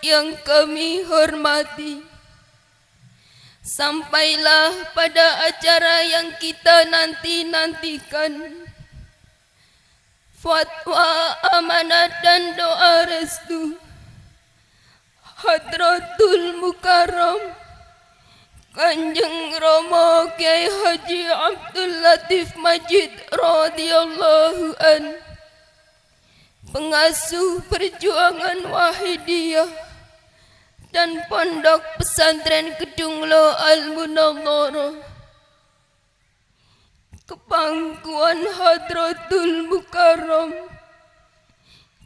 yang kami hormati, sampailah pada acara yang kita nanti-nantikan. Fatwa, amanat dan doa restu Hadratul Mukarram Kanjeng Rama Kyai Haji Abdul Latif Majid radhiyallahu an, pengasuh perjuangan Wahidiyah dan Pondok Pesantren Kedunglo Al-Munawwarah, kepangkuan Hadratul Mukarram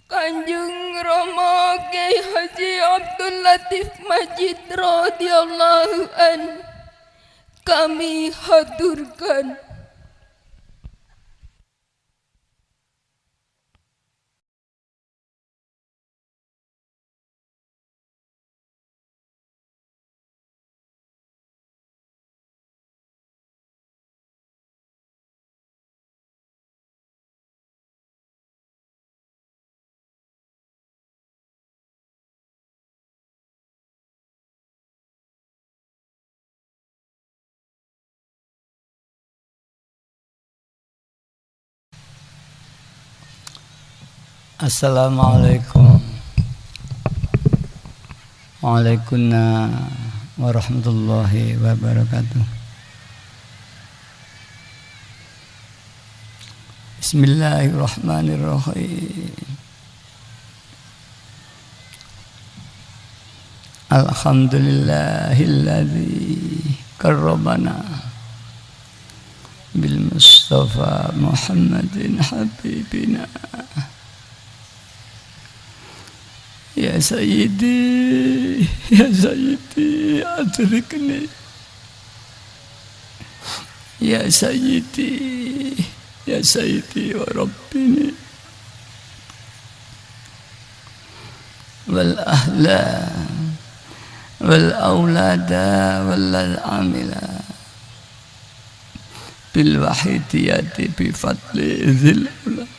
Kanjeng Rama Kyai Haji Abdul Latif Majid radhiyallahu an kami haturkan. Assalamualaikum warahmatullahi wabarakatuh. Bismillahirrahmanirrahim. Alhamdulillahilladzi karramana bil Mustafa Muhammadin habibina. Ya Sayyidi, ya Sayyidi, adrikni. Ya Sayyidi, ya Sayyidi wa Rabbini. Wal ahla, wal awlada, wal amila. Bil wahidiyati bi fadli dzil ula.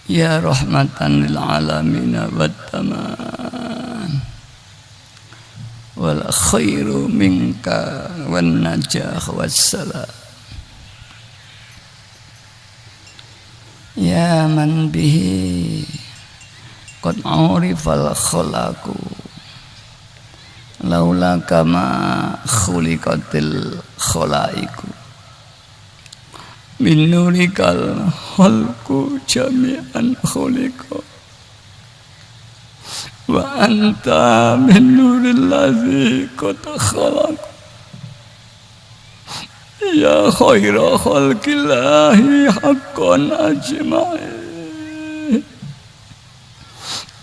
Ya rahmatan lil alamin wa taman wal khairu minka wan najah wassalam. Ya man bihi qad urifal khalaqu laula kama khuliqatil khalaiqu min nurikal khalqu jami'an khuliqa wa anta min nuril ladzi qad khalaq ya khaira khalqillahi haqqan ajma'in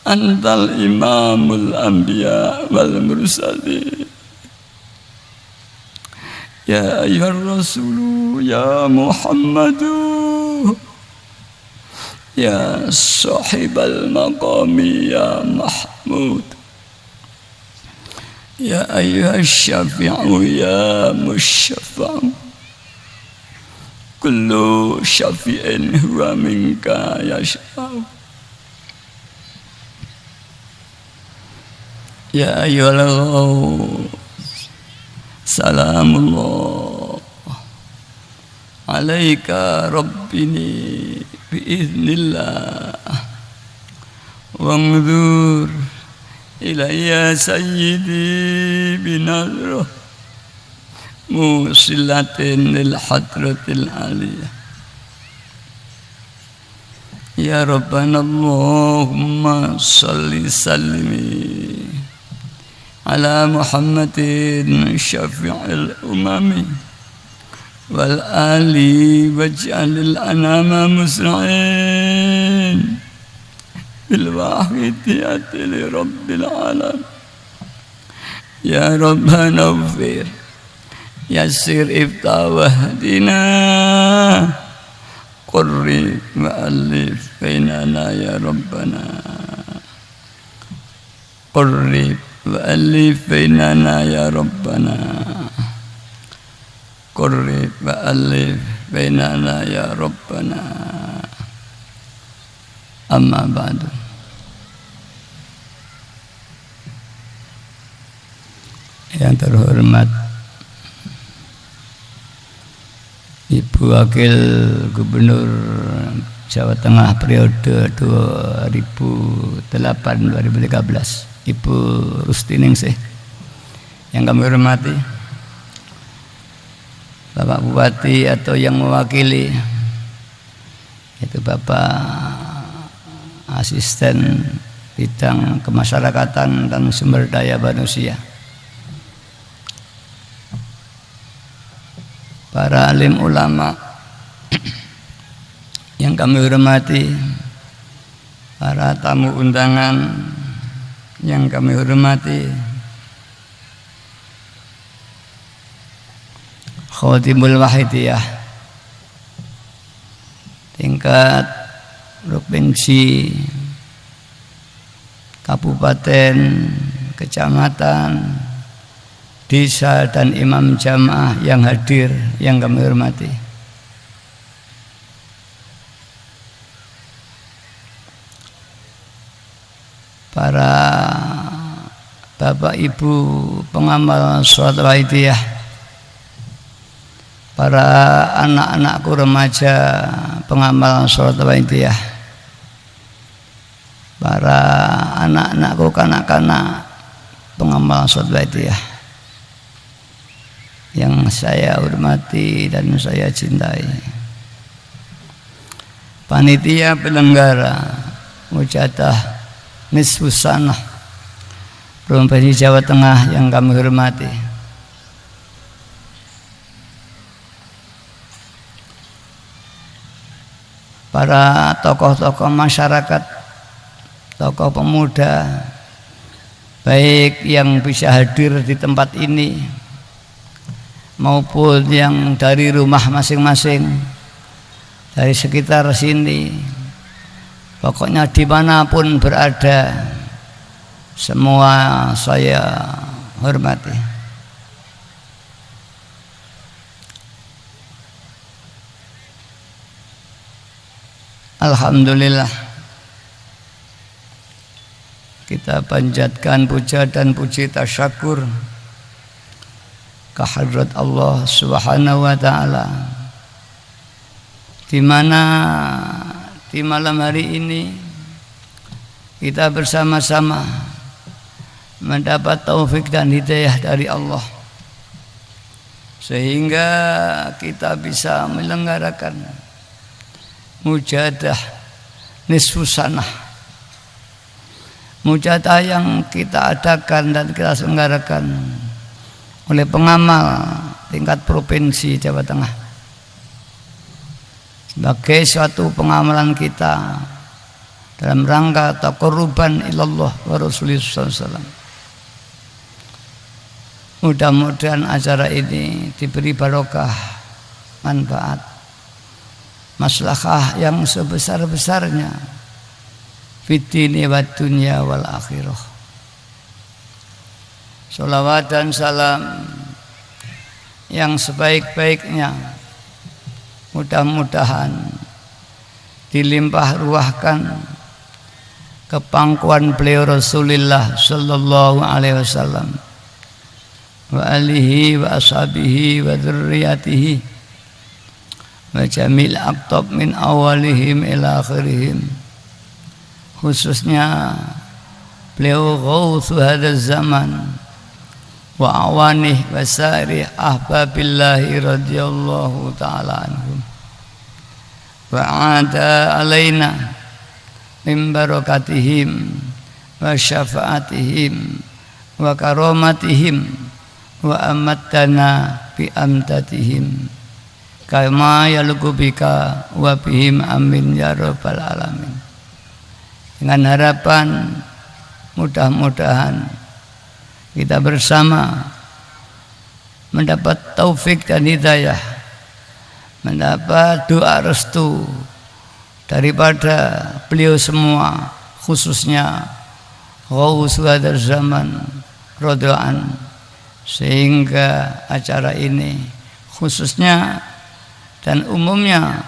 antal imamul anbiya wal mursalin. Ya ayyuhar rasulu ya Muhammadu ya sahibal maqami ya Mahmud ya ayyuhas syafi'u ya musyafa'u kullu syafi'in huwa minka yashfa'u. Ya ayyuhal salamullah alaika rabbini biiznillah wangdur ilayya sayyidi binazrah musilatin lil hadratil aliyah. Ya Rabbana Allahumma salli sallimi ala Muhammadin syafi'il umami wal ali waj'alil anama musra'in bil wahidiyati li rabbil alam. Ya Rabbana ufir yassir iftah wahdina qurri wa'alif bainana ya Rabbana qurri wa'alif bainana ya Rabbana qurri wa'alif bainana ya Rabbana. Amma ba'du. yang terhormat Ibu Wakil Gubernur Jawa Tengah periode 2008-2013, Ibu Rustiningsih, yang kami hormati Bapak Bupati atau yang mewakili, yaitu Bapak Asisten Bidang Kemasyarakatan dan Sumber Daya Manusia, para alim ulama yang kami hormati, para tamu undangan yang kami hormati, Khotimul Wahidiyah tingkat provinsi, kabupaten, kecamatan, desa, dan imam jamaah yang hadir yang kami hormati. Para bapak ibu pengamal sholat wahidiyah, para anak-anakku remaja pengamal sholat wahidiyah, para anak-anakku kanak-kanak pengamal sholat wahidiyah yang saya hormati dan saya cintai, panitia penyelenggara mujadah nisfus sanah Provinsi Jawa Tengah yang kami hormati, para tokoh-tokoh masyarakat, tokoh pemuda, baik yang bisa hadir di tempat ini maupun yang dari rumah masing-masing, dari sekitar sini, pokoknya dimanapun berada, semua saya hormati. Alhamdulillah, kita panjatkan puja dan puji tasyakur kehadrat Allah Subhanahu wa taala, di mana di malam hari ini kita bersama-sama mendapat taufik dan hidayah dari Allah, sehingga kita bisa menyelenggarakan mujadah nisfus sanah, mujadah yang kita adakan dan kita selenggarakan oleh pengamal tingkat provinsi Jawa Tengah sebagai suatu pengamalan kita dalam rangka taqarruban ilallah wa rasulih sallallahu alaihi wasallam. Mudah-mudahan acara ini diberi barokah, manfaat, maslahah yang sebesar-besarnya fid dini wad dunya wal akhirah. Sholawat dan salam yang sebaik-baiknya mudah-mudahan dilimpah ruahkan ke pangkuan beliau Rasulullah sallallahu alaihi wasallam wa alihi wa ashabihi wa dzurriyyatihi wa jamil aqtab min awalihim ila akhirihim, khususnya beliau ghautsu hadzal zaman wa awanih wa sari ahbabillahi radhiyallahu ta'ala anhum wa ada alaina min barakatihim wa syafaatihim wa karamatihim wa amattana bi amtatihim kama yalqu bika wa bihim amin ya rabbal alamin. Dengan harapan mudah-mudahan kita bersama mendapat taufik dan hidayah, mendapat doa restu daripada beliau semua, khususnya Ghaus hadzal zaman radhiyallahu, sehingga acara ini khususnya dan umumnya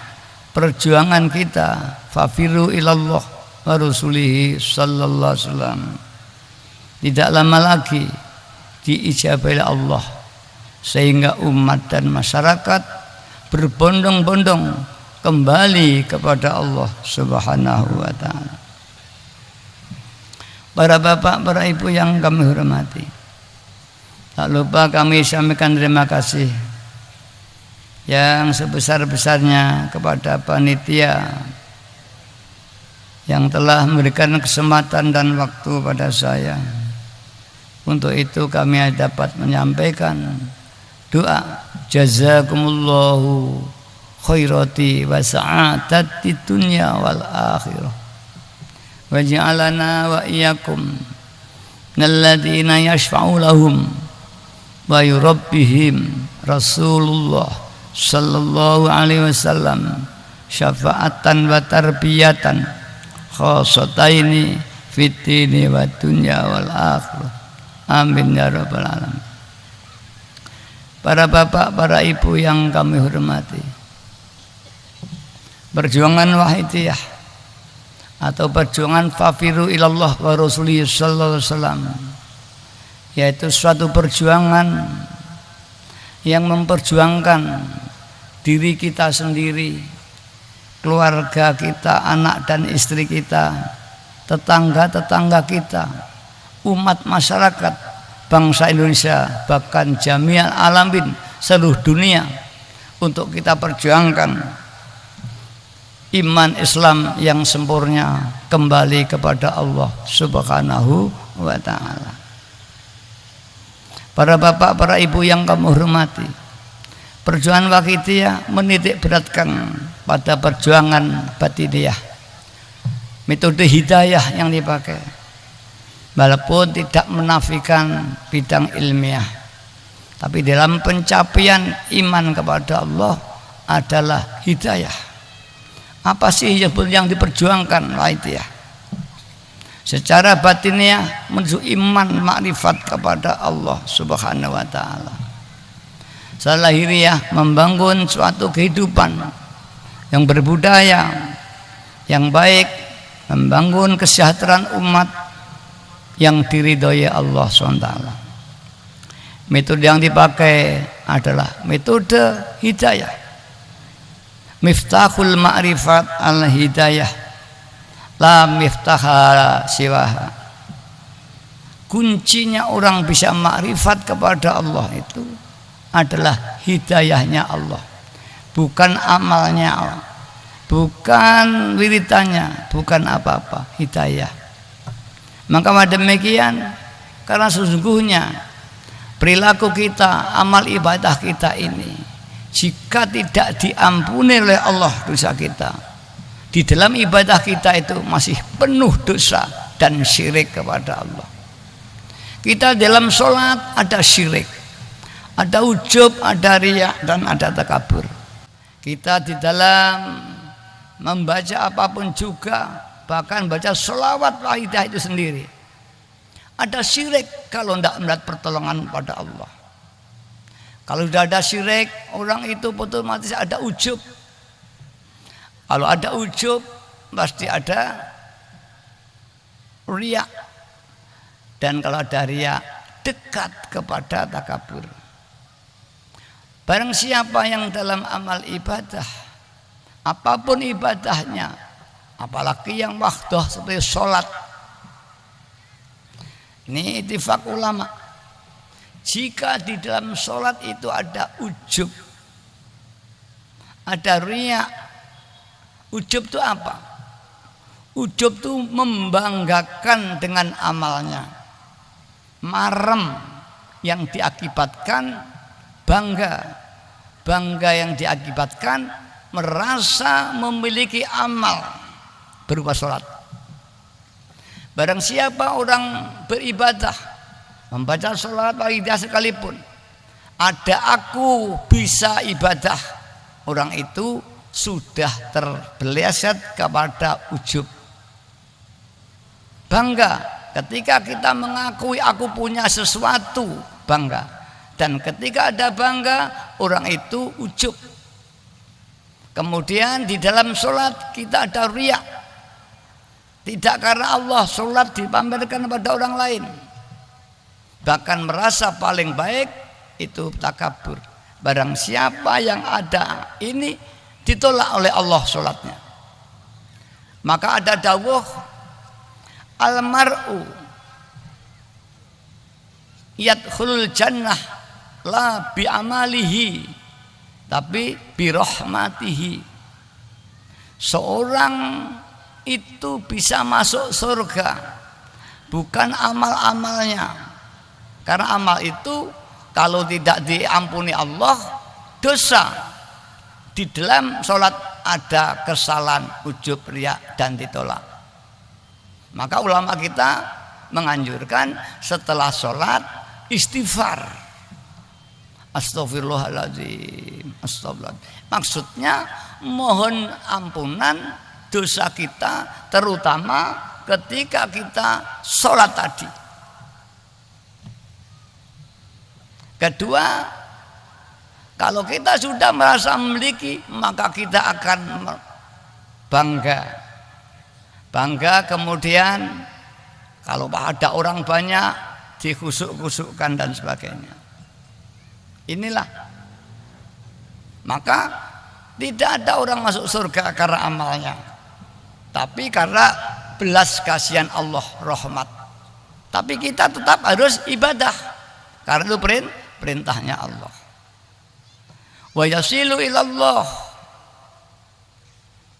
perjuangan kita fafiru ilallah wa rasulihi sallallahu alaihi wasallam tidak lama lagi diijabahi Allah, sehingga umat dan masyarakat berbondong-bondong kembali kepada Allah Subhanahu wa taala. Para bapak, para ibu yang kami hormati, tak lupa kami sampaikan terima kasih yang sebesar-besarnya kepada panitia yang telah memberikan kesempatan dan waktu pada saya. Untuk itu kami dapat menyampaikan doa jazakumullahu khairati wa sa'adati dunya wal akhirah wa ja'alana wa iyyakum minalladzina yashfa'u lahum wa yurabbihim Rasulullah sallallahu alaihi wasallam syafa'atan wa tarbiyatan khasataini fitini wa dunya wal akhirah. Amin ya rabbal alamin. Para bapak, para ibu yang kami hormati, perjuangan wahidiyah atau perjuangan fafiru ilallah wa rasulih sallallahu alaihi wasallam, yaitu suatu perjuangan yang memperjuangkan diri kita sendiri, keluarga kita, anak dan istri kita, tetangga-tetangga kita, umat masyarakat, bangsa Indonesia, bahkan jami'al alamin, seluruh dunia, untuk kita perjuangkan iman Islam yang sempurna kembali kepada Allah Subhanahu wa ta'ala. Para bapak, para ibu yang kami hormati, perjuangan wahidiyah menitik beratkan pada perjuangan batiniyah, metode hidayah yang dipakai, walaupun tidak menafikan bidang ilmiah, tapi dalam pencapaian iman kepada Allah adalah hidayah. Apa sih yang diperjuangkan wahidiyah? Secara batiniah menuju iman makrifat kepada Allah Subhanahu wa ta'ala. Secara lahiriah membangun suatu kehidupan yang berbudaya, yang baik, membangun kesejahteraan umat yang diridhoi Allah SWT. Metode yang dipakai adalah metode hidayah. Miftahul ma'rifat al-hidayah, la miftaha siwaha. Kuncinya orang bisa makrifat kepada Allah itu adalah hidayahnya Allah, bukan amalnya Allah, bukan wiritannya, bukan apa-apa, hidayah. Maka demikian, karena sesungguhnya perilaku kita, amal ibadah kita ini, jika tidak diampuni oleh Allah dosa kita, di dalam ibadah kita itu masih penuh dosa dan syirik kepada Allah. Kita dalam sholat ada syirik, ada ujub, ada riya, dan ada takabur. Kita di dalam membaca apapun juga, bahkan baca sholawat wahidah itu sendiri, ada syirik kalau tidak melihat pertolongan pada Allah. Kalau sudah ada syirik, orang itu otomatis ada ujub. Kalau ada ujub, pasti ada riya. Dan kalau ada riya, dekat kepada takabur. Barang siapa yang dalam amal ibadah, apapun ibadahnya, apalagi yang wahdah seperti sholat, ini ittifaq ulama, jika di dalam sholat itu ada ujub, ada riya. Ujub itu apa? Ujub itu membanggakan dengan amalnya, marem yang diakibatkan bangga yang diakibatkan merasa memiliki amal berupa sholat. Barang siapa orang beribadah, membaca sholat wahidah sekalipun, ada aku bisa ibadah, orang itu sudah terbeleset kepada ujub. Bangga ketika kita mengakui aku punya sesuatu, bangga. Dan ketika ada bangga, orang itu ujub. Kemudian di dalam sholat kita ada riya, tidak karena Allah, sholat dipamerkan kepada orang lain, bahkan merasa paling baik, itu takabur. Barang siapa yang ada ini ditolak oleh Allah sholatnya. Maka ada dawuh, almar'u yadkhulul jannah la bi amalihi tapi bi rahmatihi. Seorang itu bisa masuk surga bukan amal-amalnya, karena amal itu kalau tidak diampuni Allah dosa. Di dalam sholat ada kesalahan, ujub, riya, dan ditolak. Maka ulama kita menganjurkan setelah sholat istighfar, astagfirullahaladzim, astagfirullahaladzim. Maksudnya mohon ampunan dosa kita, terutama ketika kita sholat tadi. Kedua, kalau kita sudah merasa memiliki, maka kita akan bangga. Kemudian kalau ada orang banyak dikusuk-kusukkan dan sebagainya. Inilah, maka tidak ada orang masuk surga karena amalnya, tapi karena belas kasihan Allah, rahmat. Tapi kita tetap harus ibadah karena itu perintahnya Allah. Wa yasilu ilallah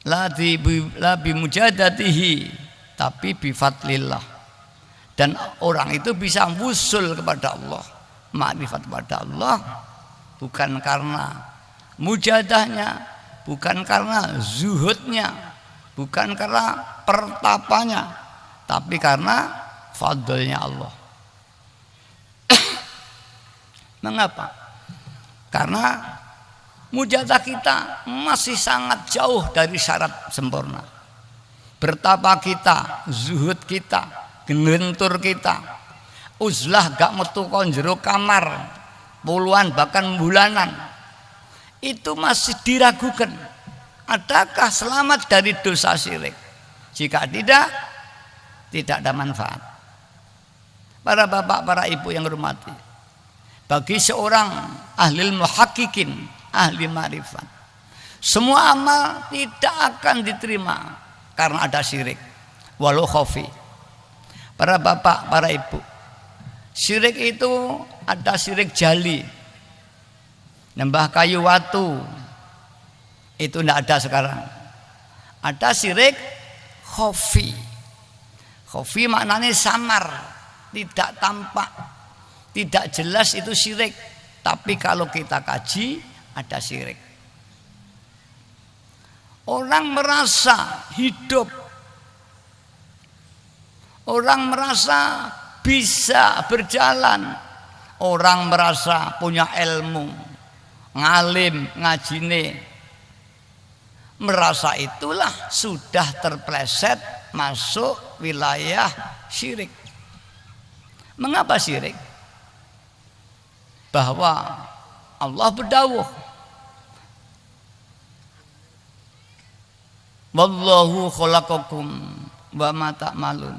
la bi mujadatihi tapi bi fadlillah. Dan orang itu bisa wusul kepada Allah, makrifat kepada Allah bukan karena mujadahnya, bukan karena zuhudnya, bukan karena pertapanya, tapi karena fadlnya Allah. Mengapa? Karena mujadah kita masih sangat jauh dari syarat sempurna. Bertapa kita, zuhud kita, genlentur kita, uzlah gak metu kon jero kamar puluhan bahkan bulanan, itu masih diragukan adakah selamat dari dosa syirik. Jika tidak ada manfaat. Para bapak, para ibu yang hormati, bagi seorang ahli muhakkikin, ahli ma'rifat, semua amal tidak akan diterima karena ada syirik, walau khafi. Para bapak, para ibu, syirik itu ada syirik jali, nembah kayu watu, itu tidak ada sekarang. Ada syirik khafi. Khafi maknanya samar, tidak tampak, tidak jelas, itu syirik. Tapi kalau kita kaji, ada syirik. Orang merasa hidup, orang merasa bisa berjalan, orang merasa punya ilmu, ngalim, ngajine, merasa itulah sudah terpleset masuk wilayah syirik. Mengapa syirik? Bahwa Allah berdawuh, wallahu khalaqakum wa ma ta'malun.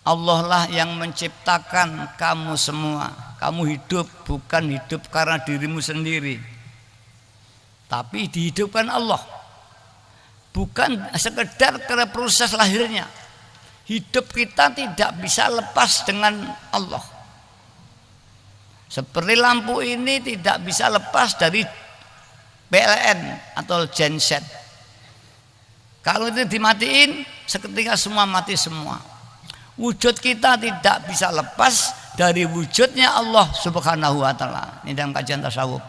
Allah lah yang menciptakan kamu semua. Kamu hidup bukan hidup karena dirimu sendiri, tapi dihidupkan Allah. Bukan sekedar karena proses lahirnya. Hidup kita tidak bisa lepas dengan Allah. Seperti lampu ini tidak bisa lepas dari PLN atau genset. Kalau itu dimatiin, seketika semua mati semua. Wujud kita tidak bisa lepas dari wujudnya Allah Subhanahu wa ta'ala. Ini dalam kajian tasawuf.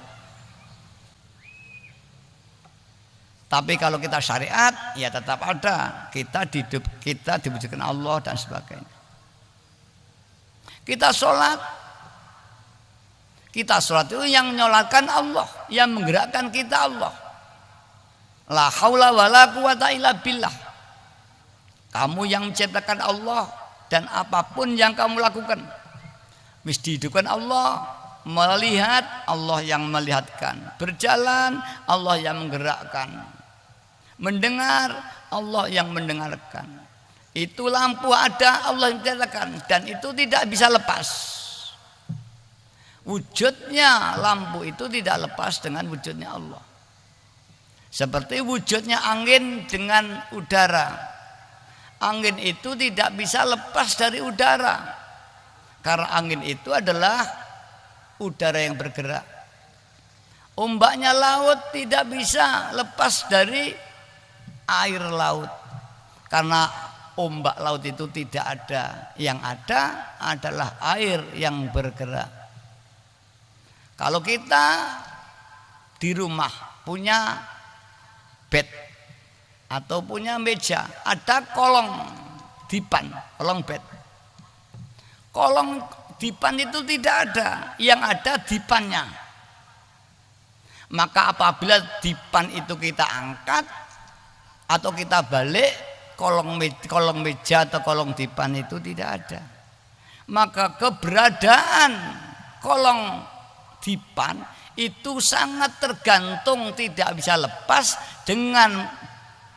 Tapi kalau kita syariat, ya tetap ada. Kita diwujudkan Allah dan sebagainya. Kita sholat itu yang menyolatkan Allah, yang menggerakkan kita Allah. La haula wala quwata illa billah. Kamu yang menciptakan Allah, dan apapun yang kamu lakukan mesti dihidupkan Allah, melihat Allah yang melihatkan, berjalan Allah yang menggerakkan, mendengar Allah yang mendengarkan. Itu lampu ada, Allah yang menciptakan, dan itu tidak bisa lepas. Wujudnya lampu itu tidak lepas dengan wujudnya Allah. Seperti wujudnya angin dengan udara. Angin itu tidak bisa lepas dari udara. Karena angin itu adalah udara yang bergerak. Ombaknya laut tidak bisa lepas dari air laut. Karena ombak laut itu tidak ada. Yang ada adalah air yang bergerak. Kalau kita di rumah punya bed atau punya meja, ada kolong dipan, kolong bed. Kolong dipan itu tidak ada, yang ada dipannya. Maka apabila dipan itu kita angkat atau kita balik, kolong meja atau kolong dipan itu tidak ada. Maka keberadaan kolong dipan itu sangat tergantung, tidak bisa lepas dengan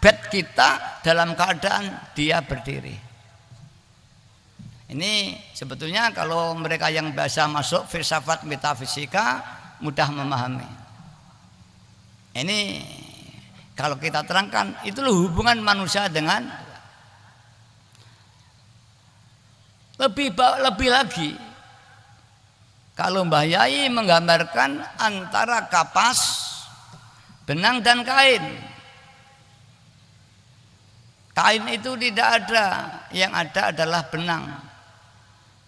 bed kita dalam keadaan dia berdiri. Ini sebetulnya kalau mereka yang biasa masuk filsafat metafisika mudah memahami. Ini kalau kita terangkan, itu hubungan manusia dengan lebih lagi. Kalau Mbah Yai menggambarkan antara kapas, benang dan kain. Kain itu tidak ada, yang ada adalah benang.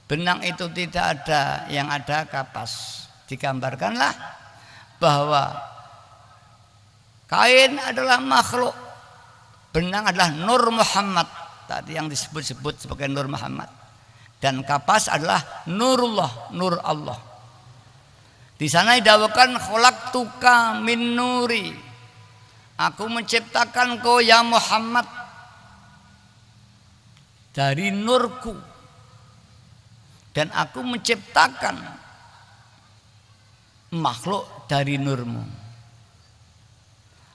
Benang itu tidak ada, yang ada kapas. Digambarkanlah bahwa kain adalah makhluk, benang adalah Nur Muhammad, tadi yang disebut-sebut sebagai Nur Muhammad. Dan kapas adalah nurullah, nur Allah. Di sana didawuhkan khalaqtuka min nuri. Aku menciptakan kau ya Muhammad dari nurku. Dan aku menciptakan makhluk dari nurmu.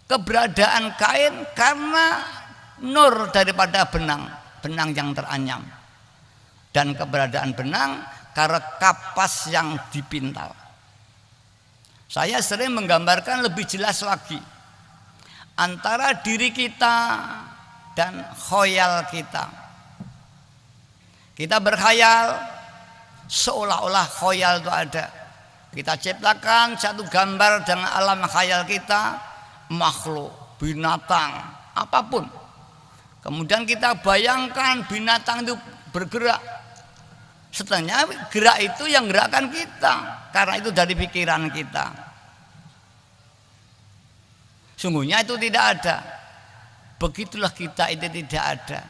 Keberadaan kain karena nur daripada benang, benang yang teranyam. Dan keberadaan benang karena kapas yang dipintal. Saya sering menggambarkan lebih jelas lagi antara diri kita dan khoyal kita. Kita berkhayal seolah-olah khoyal itu ada. Kita ciptakan satu gambar dengan alam khayal kita, makhluk, binatang, apapun. Kemudian kita bayangkan binatang itu bergerak. Setelahnya gerak itu yang gerakkan kita, karena itu dari pikiran kita. Sungguhnya itu tidak ada. Begitulah kita itu tidak ada.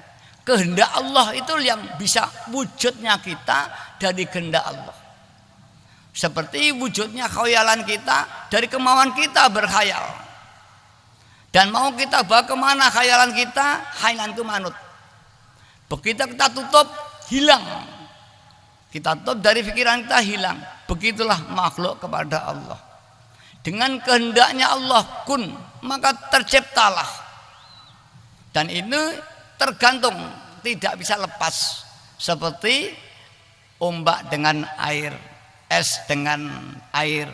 Kehendak Allah itu yang bisa wujudnya kita dari kehendak Allah. Seperti wujudnya khayalan kita dari kemauan kita berkhayal. Dan mau kita bawa kemana khayalan kita, khayalan itu manut. Begitu kita tutup, hilang. Kita tutup dari pikiran kita, hilang. Begitulah makhluk kepada Allah. Dengan kehendaknya Allah kun, maka terciptalah. Dan ini tergantung, tidak bisa lepas. Seperti ombak dengan air, es dengan air,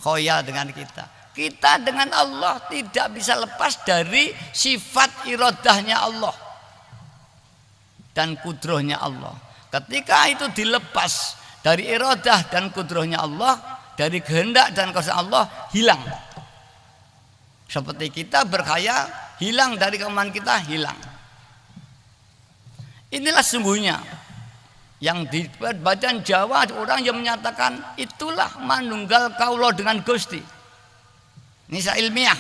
khoyal dengan kita. Kita dengan Allah tidak bisa lepas dari sifat iradahnya Allah dan kudrohnya Allah. Ketika itu dilepas dari iradah dan kudrohnya Allah, dari kehendak dan kuasa Allah, hilang. Seperti kita berkhayal, hilang dari kemauan kita, hilang. Inilah sungguhnya yang di badan Jawa orang yang menyatakan itulah manunggal kaulo dengan Gusti. Ini ilmiah,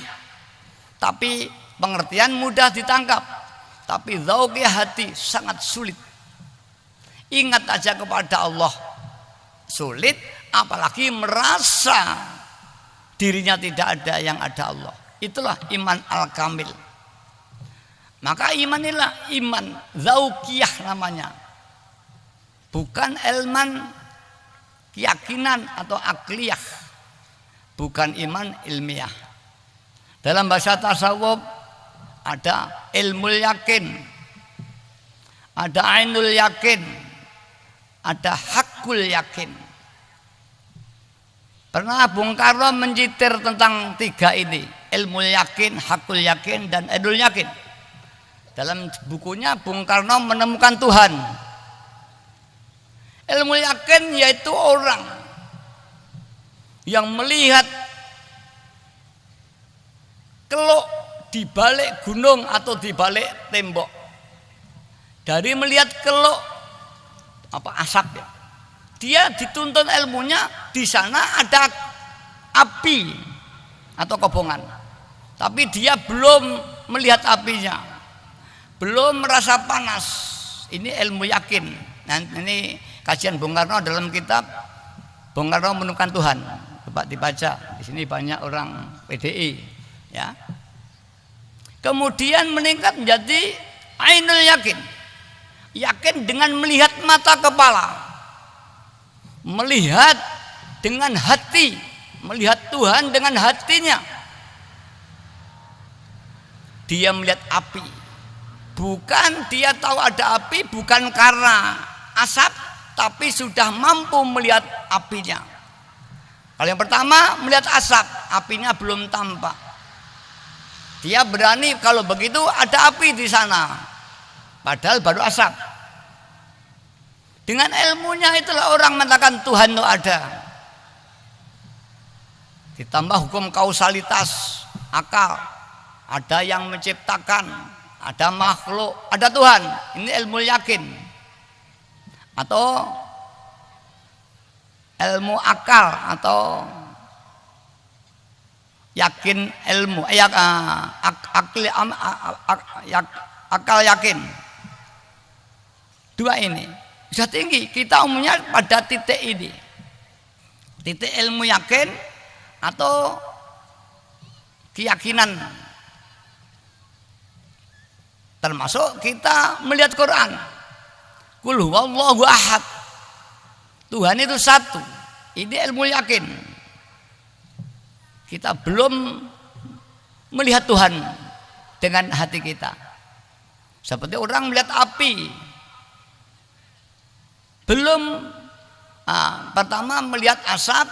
tapi pengertian mudah ditangkap, tapi zauqi hati sangat sulit. Ingat aja kepada Allah sulit, apalagi merasa dirinya tidak ada yang ada Allah. Itulah iman al-kamil. Maka iman inilah iman zauqiyah namanya. Bukan ilman keyakinan atau akliyah. Bukan iman ilmiah. Dalam bahasa tasawuf ada ilmu yakin, ada ainul yakin, ada hakul yakin. Pernah Bung Karno mencitir tentang tiga ini, ilmu yakin, hakul yakin, dan ainul yakin. Dalam bukunya Bung Karno menemukan Tuhan. Ilmu yakin yaitu orang yang melihat kelok di balik gunung atau di balik tembok. Dari melihat kelok asap ya, dia dituntun ilmunya di sana ada api atau kobongan, tapi dia belum melihat apinya, belum merasa panas. Ini ilmu yakin. Nah, ini kajian Bung Karno dalam kitab Bung Karno Menemukan Tuhan. Coba dibaca. Di sini banyak orang PDI, ya. Kemudian meningkat menjadi ainul yakin. Yakin dengan melihat mata kepala, melihat dengan hati, melihat Tuhan dengan hatinya. Dia melihat api, bukan dia tahu ada api bukan karena asap, tapi sudah mampu melihat apinya. Kalau yang pertama melihat asap, apinya belum tampak. Dia berani kalau begitu ada api di sana, padahal baru asap. Dengan ilmunya itulah orang mengatakan Tuhan itu ada. Ditambah hukum kausalitas, akal. Ada yang menciptakan, ada makhluk, ada Tuhan. Ini ilmu yakin. Atau ilmu akal atau yakin ilmu, akal yakin. Dua ini bisa tinggi. Kita umumnya pada titik ini, titik ilmu yakin atau keyakinan. Termasuk kita melihat Quran, qul huwallahu ahad, Tuhan itu satu. Ini ilmu yakin. Kita belum melihat Tuhan dengan hati kita. Seperti orang melihat api, belum pertama melihat asap,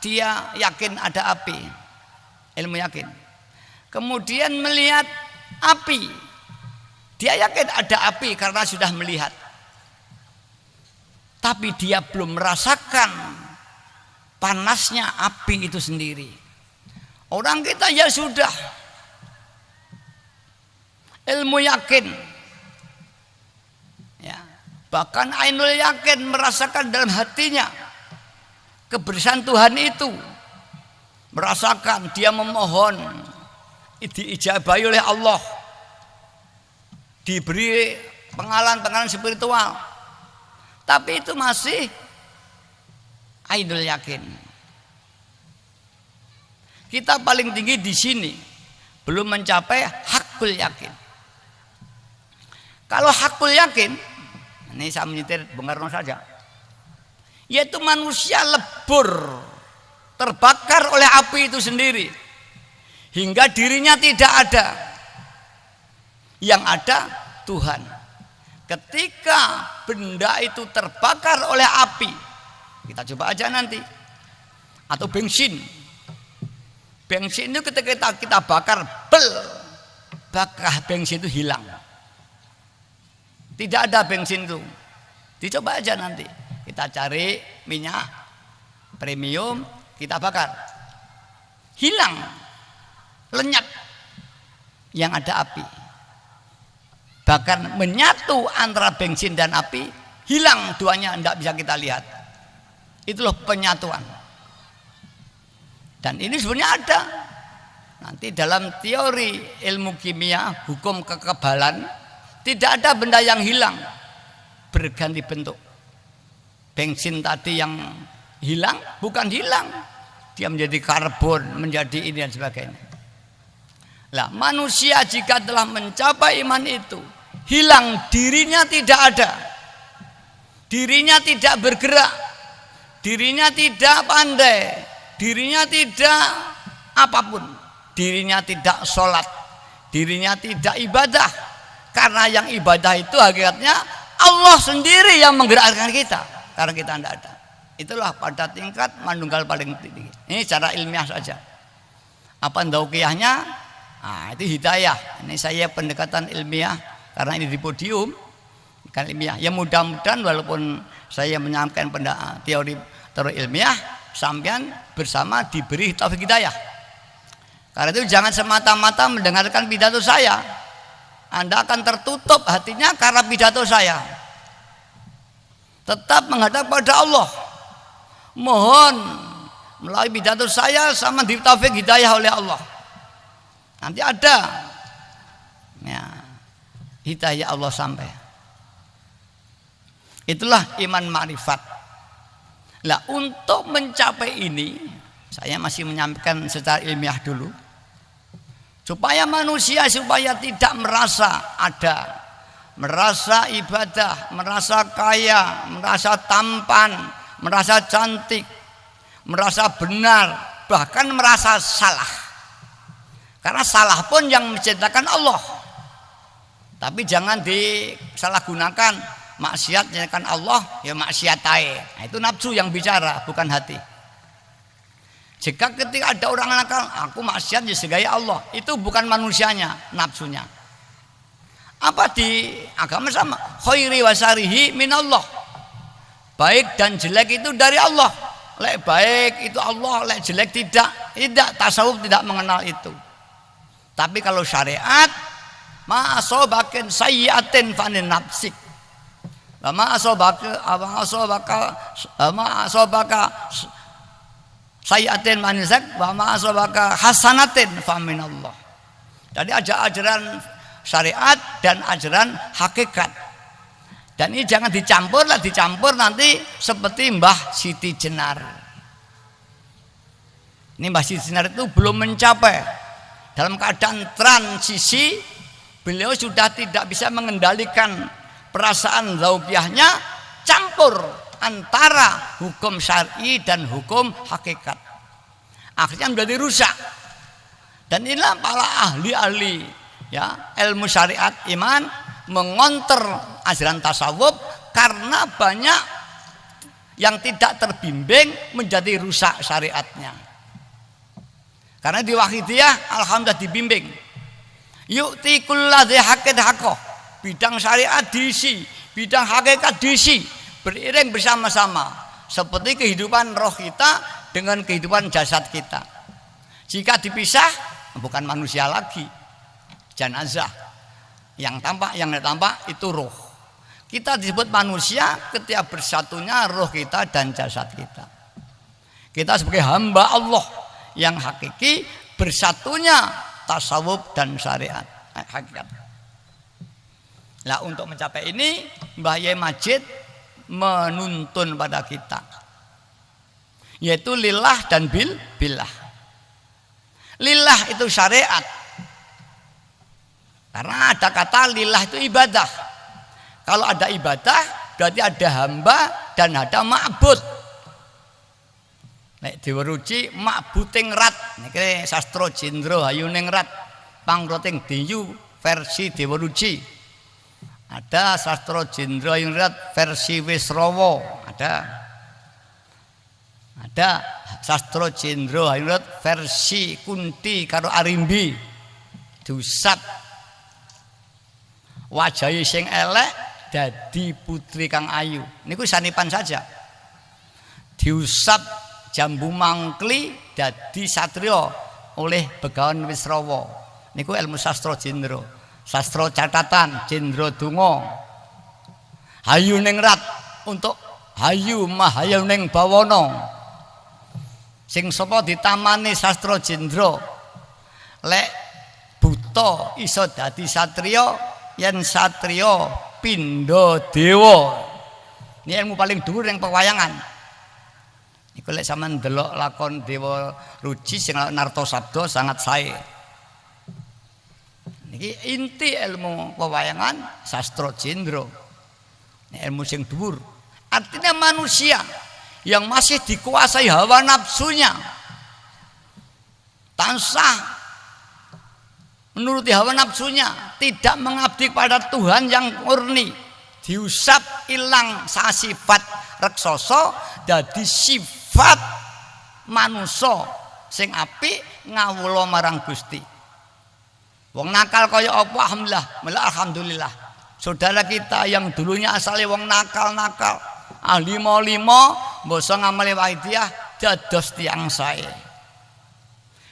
dia yakin ada api, ilmu yakin. Kemudian melihat api, dia yakin ada api karena sudah melihat. Tapi dia belum merasakan panasnya api itu sendiri. Orang kita ya sudah ilmu yakin, ya, bahkan ainul yakin, merasakan dalam hatinya kebersihan Tuhan itu, merasakan dia memohon diijabahi oleh Allah, diberi pengalaman spiritual, tapi itu masih ainul yakin. Kita paling tinggi di sini, belum mencapai hakul yakin. Kalau hakul yakin, ini saya menyitir Bung Karno saja, yaitu manusia lebur, terbakar oleh api itu sendiri, hingga dirinya tidak ada, yang ada Tuhan. Ketika benda itu terbakar oleh api, kita coba aja nanti, atau bensin itu ketika kita bakar, bakar bensin itu hilang. Tidak ada bensin itu. Dicoba aja nanti. Kita cari minyak premium, kita bakar. Hilang. Lenyap. Yang ada api. Bahkan menyatu antara bensin dan api, hilang duanya, tidak bisa kita lihat. Itulah penyatuan. Dan ini sebenarnya ada. Nanti dalam teori ilmu kimia, hukum kekebalan, tidak ada benda yang hilang, berganti bentuk. Bensin tadi yang hilang bukan hilang, dia menjadi karbon, menjadi ini dan sebagainya. Lah, manusia jika telah mencapai iman itu, hilang, dirinya tidak ada, dirinya tidak bergerak, dirinya tidak pandai, dirinya tidak apapun, dirinya tidak sholat, dirinya tidak ibadah. Karena yang ibadah itu hakikatnya Allah sendiri yang menggerakkan kita karena kita tidak ada. Itulah pada tingkat manunggal paling tinggi. Ini secara ilmiah saja. Apa ndauqiyahnya? Nah, itu hidayah. Ini saya pendekatan ilmiah karena ini di podium kan ilmiah. Ya mudah-mudahan walaupun saya menyampaikan teori ilmiah, sampean bersama diberi taufik hidayah. Karena itu jangan semata-mata mendengarkan pidato saya. Anda akan tertutup hatinya karena pidato saya. Tetap menghadap pada Allah. Mohon melalui pidato saya sama di taufik hidayah oleh Allah. Nanti ada ya, hidayah Allah sampai. Itulah iman ma'rifat. Lah untuk mencapai ini saya masih menyampaikan secara ilmiah dulu. Supaya manusia tidak merasa ada, merasa ibadah, merasa kaya, merasa tampan, merasa cantik, merasa benar, bahkan merasa salah. Karena salah pun yang menciptakan Allah. Tapi jangan disalahgunakan. Maksiat menciptakan Allah, ya maksiat ae. Nah, itu nafsu yang bicara, bukan hati. Jika ketika ada orang nakal, aku maksiat ya segaya Allah, itu bukan manusianya, nafsunya. Apa di agama sama? Khairi wasarihi minallah. Baik dan jelek itu dari Allah. Lek baik itu Allah, lek jelek tidak. Tidak, tasawuf tidak mengenal itu. Tapi kalau syariat, ma asobakin sayyatin fanin nafsik. Ma asobaka sayyatin manisak wa ma asobaka hasanatin faminallah. Jadi ada ajaran syariat dan ajaran hakikat. Dan ini jangan dicampur nanti seperti Mbah Siti Jenar. Ini Mbah Siti Jenar itu belum mencapai dalam keadaan transisi, beliau sudah tidak bisa mengendalikan perasaan zauqiyahnya, campur antara hukum syar'i dan hukum hakikat. Akhirnya menjadi rusak. Dan inilah para ahli-ahli ya ilmu syariat iman mengonter ajaran tasawuf karena banyak yang tidak terbimbing menjadi rusak syariatnya. Karena di Wahidiyah alhamdulillah dibimbing. Yu'ti kulladzi haqqin haqqah. Bidang syariat diisi, bidang hakikat diisi, beriring bersama-sama seperti kehidupan roh kita dengan kehidupan jasad kita. Jika dipisah bukan manusia lagi, jenazah. Yang tampak, yang tidak tampak itu roh. Kita disebut manusia ketika bersatunya roh kita dan jasad kita. Kita sebagai hamba Allah yang hakiki, bersatunya tasawuf dan syariat hakikat. Nah, untuk mencapai ini Mbah Yai Majid menuntun pada kita, yaitu lillah dan billah. Lillah itu syariat, karena ada kata lillah itu ibadah. Kalau ada ibadah berarti ada hamba dan ada ma'bud. Nek diweruci ma'buding rat niki sastra Jendro Hayuning Rat pangroting diyu versi diweruci. Ada sastra Jendro Hayuning Rat versi Wisrawa, ada sastra Jendro Hayuning Rat versi Kunti karo Arimbi diusap wajahe sing elek dadi putri kang ayu. Niku sanipan saja. Diusap jambu mangkli dadi satriya oleh Begawan Wisrawa. Niku ilmu sastra Jendro. Sastra catatan Jendro Donga. Hayuning Rat untuk Hayu Mahayuning Bawana. Sing sapa ditamani sastra Jendro. Lek buta iso dadi satriya, yen satriya pindha dewa. Ini ilmu paling dhuwur yang pewayangan. Iku lek sampean ndelok lakon Dewa Ruci sing narto sabda sangat sae. Niki inti ilmu pewayangan sastra Jendro. Ini ilmu sing dhuwur. Artinya manusia yang masih dikuasai hawa nafsunya, tansah menuruti hawa nafsunya, tidak mengabdi pada Tuhan yang murni, diusap ilang sasifat reksoso dadi sifat manusa sing apik ngawula marang Gusti. Wong nakal kaya apa alhamdulillah. Saudara kita yang dulunya asalnya wong nakal-nakal, ahli limo boso ngamali waidiah dados tiang sae.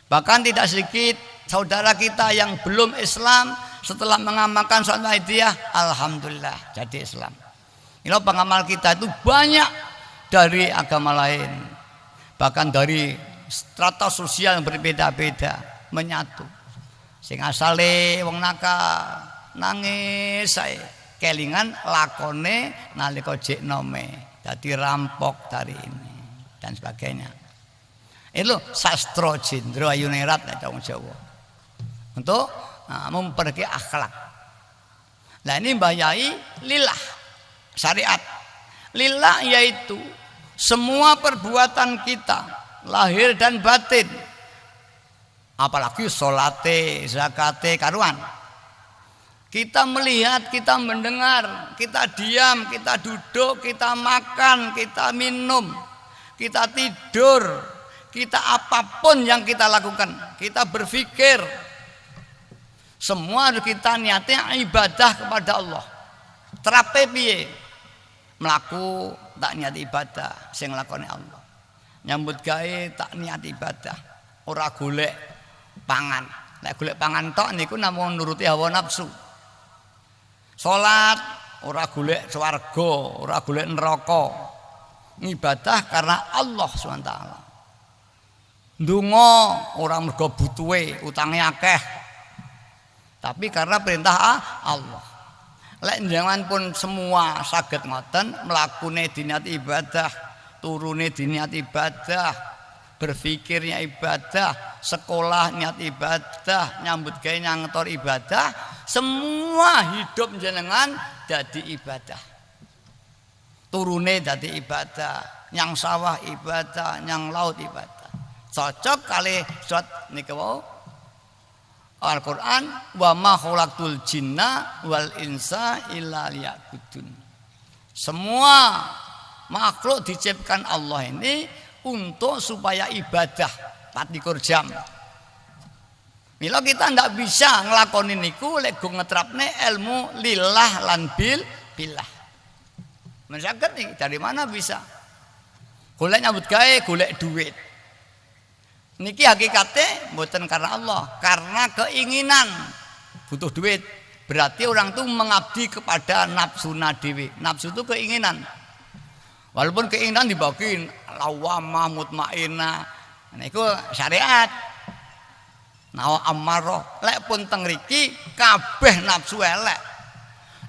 Bahkan tidak sedikit saudara kita yang belum Islam setelah mengamalkan sholat waidiah, alhamdulillah jadi Islam. Ini pengamal kita itu banyak dari agama lain, bahkan dari strata sosial yang berbeda-beda menyatu. Sing asale wong nakal nangis saya kelingan lakone nalika jek nome dadi rampok dari ini dan sebagainya. Itu sastra Jendra Ayunerat nek wong Jawa untuk memperbaiki akhlak. Nah ini Mbah Yai lillah syariat. Lillah yaitu semua perbuatan kita lahir dan batin, apalagi sholate, zakate, karuan. Kita melihat, kita mendengar, kita diam, kita duduk, kita makan, kita minum, kita tidur, kita apapun yang kita lakukan, kita berpikir, semua kita niatnya ibadah kepada Allah. Terape piye? Melaku tak niat ibadah, sing lakoni Allah. Nyambut gawe tak niat ibadah, ora golek pangan. Nek golek pangan tok niku namung nuruti hawa nafsu. Salat ora golek swarga, ora golek neraka. Ngibadah karena Allah SWT. Ndonga ora mergo butuhe, utange akeh. Tapi karena perintah Allah. Lek jangan pun semua saged ngoten, mlakune diniat ibadah, turune diniat ibadah, berpikirnya ibadah, sekolah niat ibadah, nyambut gawe nyantor ibadah, semua hidup jenengan jadi ibadah. Turune jadi ibadah, nyang sawah ibadah, nyang laut ibadah. Cocok kali surat niki wau Al-Qur'an, wa ma khalaqtul jinna wal insa illa liya'budun. Semua makhluk diciptakan Allah ini untuk supaya ibadah 24 jam. Mila kita ndak bisa nglakoni niku lek go ngetrapne ilmu lillah lan billah. Mensaket nih dari mana bisa? Golek nyambut gawe, golek duit. Niki hakikate mboten karena Allah, karena keinginan butuh duit. Berarti orang itu mengabdi kepada nafsu dhewe. Nafsu itu keinginan. Walaupun keinginan dibagi lawamah, mutmainnah. Niku syariat. Nawa ammaroh. Lek pun teng mriki kabeh nafsu elek.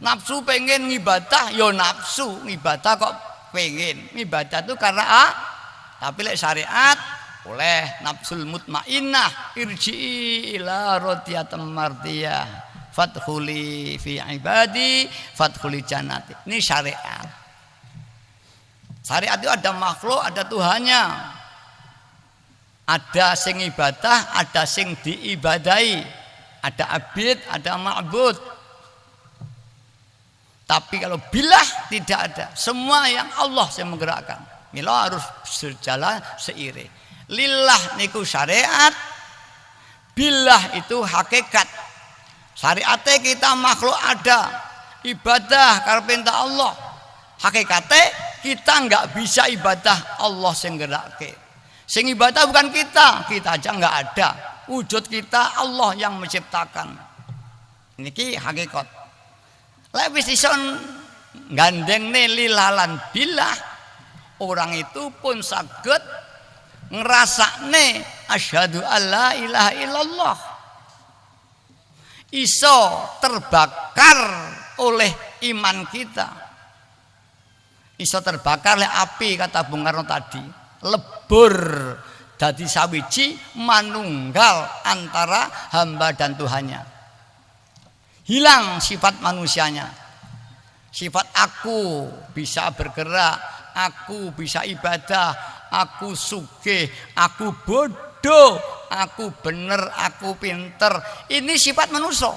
Nafsu pengen ngibadah ya nafsu, ngibadah kok pengen. Ngibadah itu karena tapi lek syariat oleh nafsul mutmainnah irji'i ila radiyatam mardiyah fadkhuli fi ibadi fadkhuli jannati. Ini syariat. Syariat itu ada makhluk, ada Tuhannya. Ada sing ibadah, ada sing diibadahi. Ada abid, ada ma'bud. Tapi kalau billah tidak ada. Semua yang Allah yang menggerakkan. Mila harus sejalan seiring. Lillah niku syariat, billah itu hakikat. Syariate kita makhluk ada, ibadah karepenta Allah. Hakikate kita nggak bisa ibadah Allah sing gerakake. Sing ibadah bukan kita aja nggak ada. Wujud kita Allah yang menciptakan. Niki hakikat. Lek wis iso gandengne lillah lan billah, orang itu pun saged ngerasakne asyhadu alla ilaha illallah, iso terbakar oleh iman kita, iso terbakar oleh api kata Bung Karno tadi, lebur dadi sawiji manunggal antara hamba dan Tuhannya. Hilang sifat manusianya, sifat aku bisa bergerak, aku bisa ibadah, aku sugih, aku bodoh, aku bener, aku pinter. Ini sifat manusia.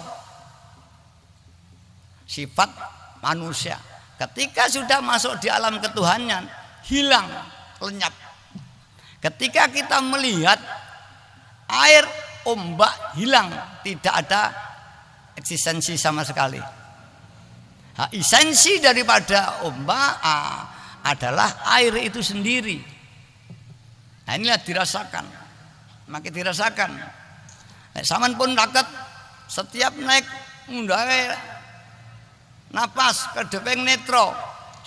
Sifat manusia. Ketika sudah masuk di alam ketuhanan, hilang, lenyap. Ketika kita melihat air, ombak, hilang, tidak ada eksistensi sama sekali. Nah, esensi daripada ombak adalah air itu sendiri. Nah, inilah dirasakan, makin dirasakan. Saman pun raket setiap naik ngundai napas kedepeng netro,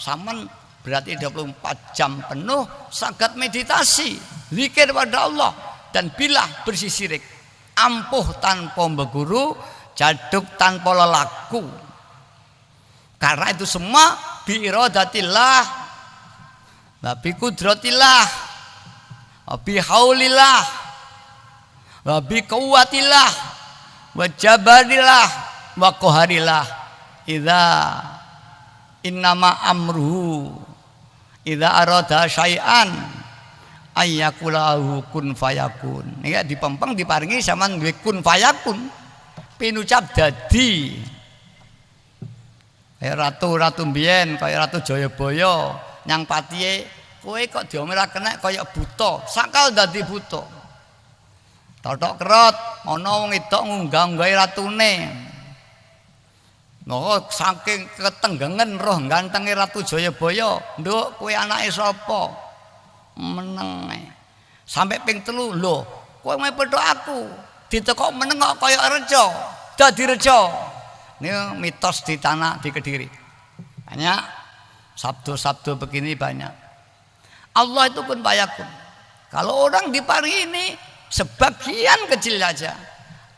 saman berarti 24 jam penuh saged meditasi, zikir pada Allah, dan bilah bersih syirik, ampuh tanpa beguru, jaduk tanpa lelaku. Karena itu semua bi iradatillah, bi kudratillah, bi haulillah, bi quwwatillah, wa jabarillah, wa qaharillah. Idza innama amruhu idza arada syai'an ayyakulahu kun fayakun. Nek dipempeng diparingi sampean duwe kun fayakun, pinucap dadi. Kaya ratu-ratu mbiyen, kaya Ratu Jayabaya, nyang patihe kowe kok diomera kena kaya buta, sakal dadi buta. Totok kerot ana wong wedok ngunggah-unggahi ratune. No, saking ketenggengen roh gantenge Ratu Jayabaya, "Nduk, kowe anake sapa?" Meneng. Sampai ping 3, "Lho, kowe mau petuk aku." Ditekok meneng kok kaya reca, dadi reca. Ini mitos di tanah di Kediri. Banyak sabdo-sabdo begini banyak. Allah itu kun fayakun. Kalau orang diparingi ini sebagian kecil aja,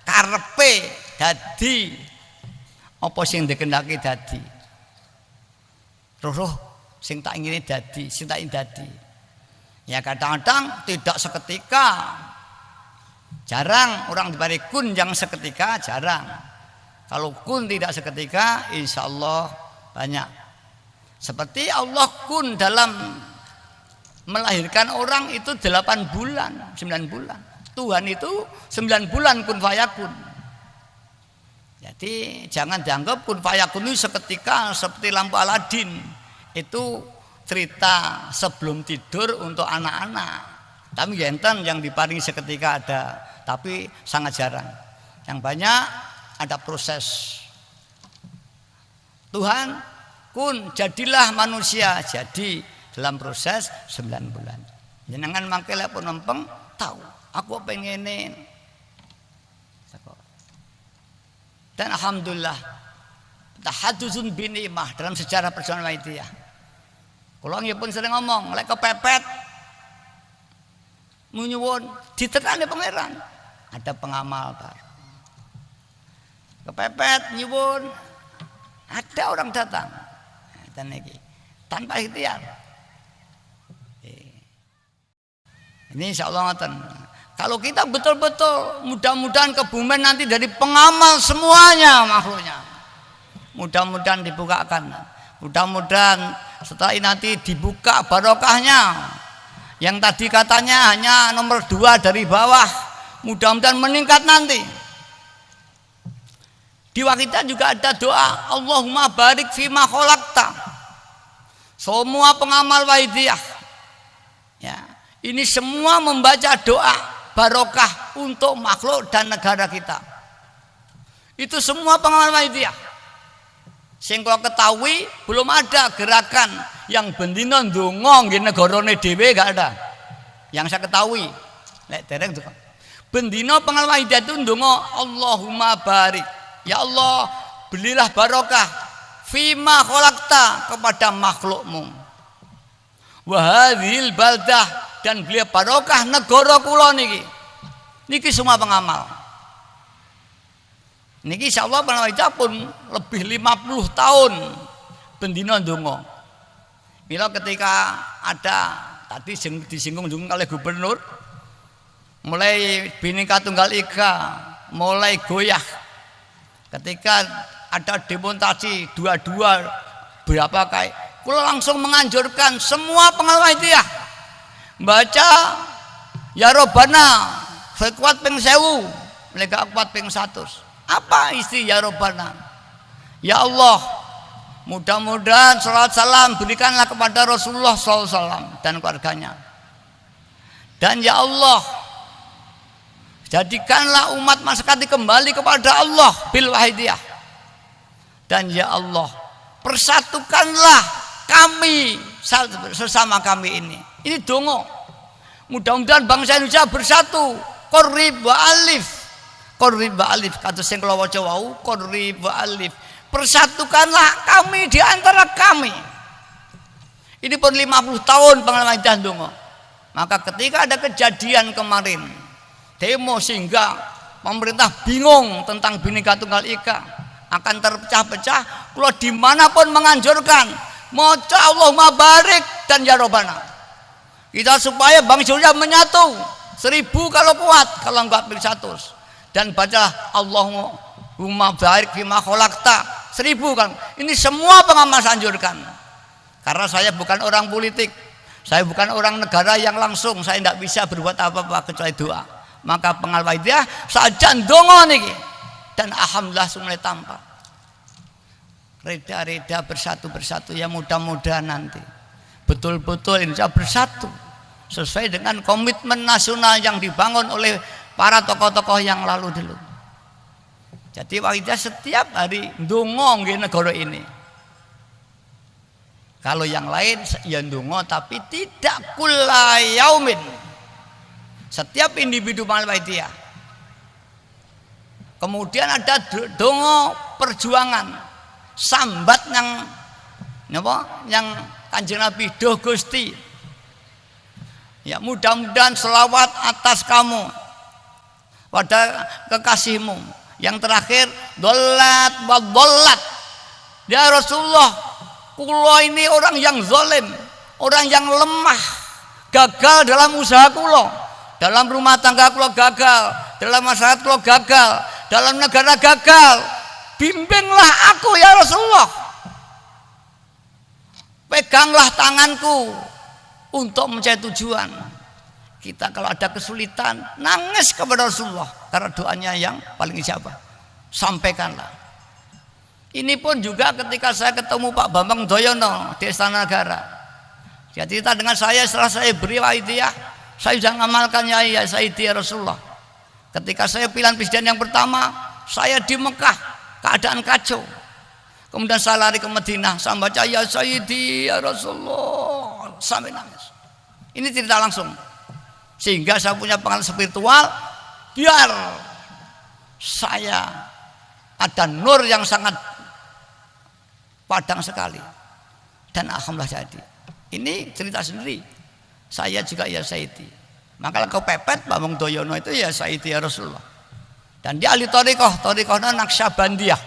karepe dadi apa sing dikendaki dadi. Roh sing tak ingini dadi, sing tak ingin dadi. Ya kadang-kadang tidak seketika. Jarang orang diparingi kun yang seketika, jarang. Kalau kun tidak seketika, insya Allah banyak. Seperti Allah kun dalam melahirkan orang itu 8 bulan, 9 bulan. Tuhan itu 9 bulan kun fayakun. Jadi jangan dianggap kun fayakun itu seketika seperti lampu Aladin. Itu cerita sebelum tidur untuk anak-anak. Tapi enten yang diparingi seketika ada, tapi sangat jarang. Yang banyak ada proses. Tuhan kun jadilah manusia, jadi dalam proses 9 bulan. Jenengan mangke lek pun nempeng tahu aku pengenin. Dan alhamdulillah tahaddusun binimah dalam sejarah perjuangan Muhammadiyah. Kula pun sering ngomong lek kepepet nyuwun ditekani pangeran. Ada pengamal Pak. Kepepet nyuwun ada orang datang. Dan iki tanpa ikhtiar. Ini insya Allah ngoten. Kalau kita betul-betul mudah-mudahan Kebumen nanti dari pengamal semuanya makhluknya. Mudah-mudahan dibukakan. Mudah-mudahan setelah ini nanti dibuka barokahnya. Yang tadi katanya hanya nomor 2 dari bawah. Mudah-mudahan meningkat nanti. Di kita juga ada doa Allahumma barik fima khalaqta. Semua pengamal Wahidiyah ya, ini semua membaca doa barokah untuk makhluk dan negara kita. Itu semua pengamal Wahidiyah. Sing kula ketahui belum ada gerakan yang bendina ndonga nggih negarane dhewe, gak ada. Yang saya ketahui lek dereng bendina pengamal Wahidiyah itu ndonga Allahumma barik. Ya Allah, belilah barokah fima khalaqta kepada makhlukmu. Wa hadhil baldah, dan beliau barokah negara kula niki. Niki semua pengamal. Niki insyaallah panawita pun lebih 50 tahun bendina ndonga. Mila ketika ada tadi disinggung oleh gubernur mulai Bhinneka Tunggal Ika mulai goyah. Ketika ada demonstrasi 22 berapa kayak, kula langsung menganjurkan semua pengamal Wahidiyah baca ya Robbana sekuat ping 1000 mereka kuat ping 100. Apa isi ya Robbana? Ya Allah, Mudah-mudahan salawat salam berikanlah kepada Rasulullah SAW dan keluarganya. Dan ya Allah, jadikanlah umat masyarakat kembali kepada Allah bil wahidiyah. Dan ya Allah, persatukanlah kami sesama kami ini. Ini dongo. Mudah-mudahan bangsa Indonesia bersatu. Qorrib wa alif. Qorrib wa alif kata sing kula waca wau, qorrib wa alif. Persatukanlah kami di antara kami. Ini pun 50 tahun pengalaman dongo. Maka ketika ada kejadian kemarin demo sehingga pemerintah bingung tentang Bhinneka Tunggal Ika akan terpecah-pecah, kalau dimanapun menganjurkan maca Allahumma barik dan ya Rabbana, kita supaya bangsa Indonesia menyatu 1000 kalau kuat, kalau enggak 100, dan bacalah Allahumma barik fima khalaqta 1000 kan. Ini semua pengamal anjurkan, karena saya bukan orang politik, saya bukan orang negara yang langsung, saya tidak bisa berbuat apa-apa kecuali doa. Maka pengamal dia saja dongo niki, dan alhamdulillah semuanya tampak reda-reda bersatu ya. Mudah-mudahan nanti betul-betul Indonesia bersatu sesuai dengan komitmen nasional yang dibangun oleh para tokoh-tokoh yang lalu dulu. Jadi wajah setiap hari dongo nggih negara ini. Kalau yang lain ya dongo, tapi tidak kula yaumin. Setiap individu malaikat. Kemudian ada dongo perjuangan, sambat yang Kanjeng Nabi doh Gusti. Ya mudah-mudahan selawat atas kamu pada kekasihmu. Yang terakhir dolat wa dolat. Ya Rasulullah, kula ini orang yang zalim, orang yang lemah, gagal dalam usaha kula, dalam rumah tangga kula gagal, dalam masyarakat kula gagal, dalam negara gagal. Bimbinglah aku ya Rasulullah, peganglah tanganku untuk mencapai tujuan. Kita kalau ada kesulitan nangis kepada Rasulullah, karena doanya yang paling ijabah. Sampaikanlah. Ini pun juga ketika saya ketemu Pak Bambang Doyono di Istana Negara, dia cerita dengan saya setelah saya beri wa'idiyah, saya sudah ngamalkannya ya Sayyidi Rasulullah. Ketika saya pilihan presiden yang pertama, saya di Mekah keadaan kacau, kemudian saya lari ke Madinah, saya baca ya Sayyidi ya Rasulullah sampai nangis. Ini cerita langsung, sehingga saya punya pengalaman spiritual, biar saya ada nur yang sangat padang sekali, dan alhamdulillah jadi. Ini cerita sendiri, saya juga ya Sayyidi. Maka kau pepet Pak Bambang Doyono itu ya Sayyidi ya Rasulullah. Dan dia ahli thariqahnya Naqsyabandiyah.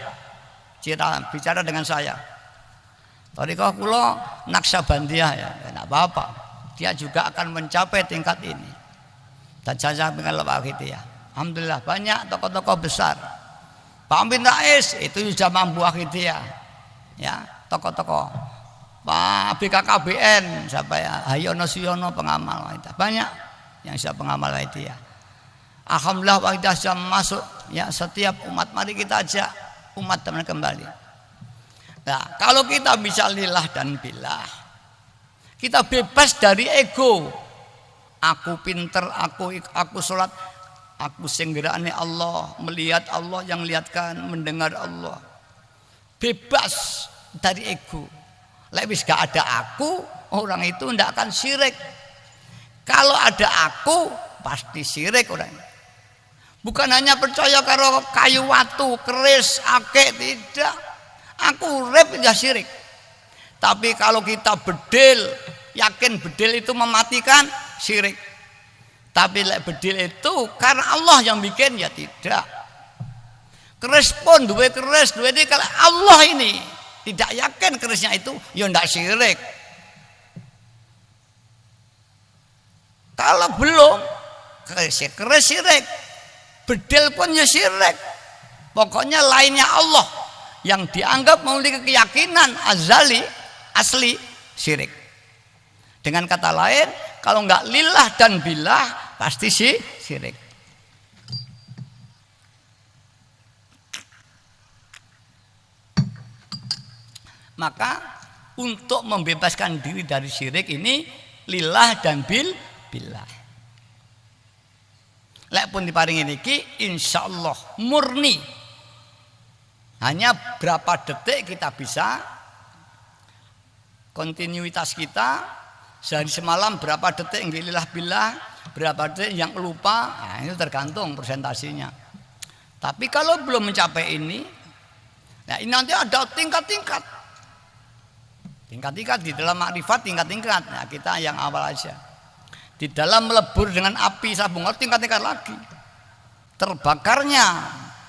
Bicara dengan saya, thariqah kula Naqsyabandiyah ya, enggak apa-apa. Dia juga akan mencapai tingkat ini. Dan saya dengan Pak ya. Alhamdulillah banyak tokoh-tokoh besar. Pak Amin Rais itu sudah mampu akhidiyah. Ya, tokoh-tokoh. Pak BKKBN siapa ya? Hayono Suyono pengamal itu. Banyak yang sudah pengamal itu ya. Alhamdulillah kita sudah masuk ya, setiap umat mari kita ajak umat teman kembali. Nah, kalau kita bisa lillah dan billah, kita bebas dari ego. Aku pinter, aku sholat, aku singgerane Allah, melihat Allah yang lihatkan, mendengar Allah. Bebas dari ego. Lek wis gak ada aku, orang itu ndak akan syirik. Kalau ada aku, pasti syirik orang. Bukan hanya percaya karo kayu watu, keris, akeh, tidak. Aku urip ya syirik. Tapi kalau kita bedil, yakin bedil itu mematikan, syirik. Tapi lek bedil itu karena Allah yang bikin, ya tidak. Keris pun duwe keris, duwe ini kalau Allah ini tidak yakin kerisnya itu, ya ndak syirik. Kalau belum, keris syirik, bedil pun ya syirik. Pokoknya lainnya Allah yang dianggap memiliki keyakinan azali, asli, syirik. Dengan kata lain, kalau enggak lillah dan billah, pasti syirik. Maka untuk membebaskan diri dari syirik ini lillah dan billah. Lek pun diparingi niki insyaallah murni. Hanya berapa detik kita bisa kontinuitas kita sehari semalam berapa detik nggih lillah billah, berapa detik yang lupa, nah, itu tergantung presentasinya. Tapi kalau belum mencapai ini, nah ini nanti ada tingkat-tingkat di dalam makrifat, tingkat-tingkat. Nah, kita yang awal aja. Di dalam melebur dengan api sabung tingkat-tingkat lagi. Terbakarnya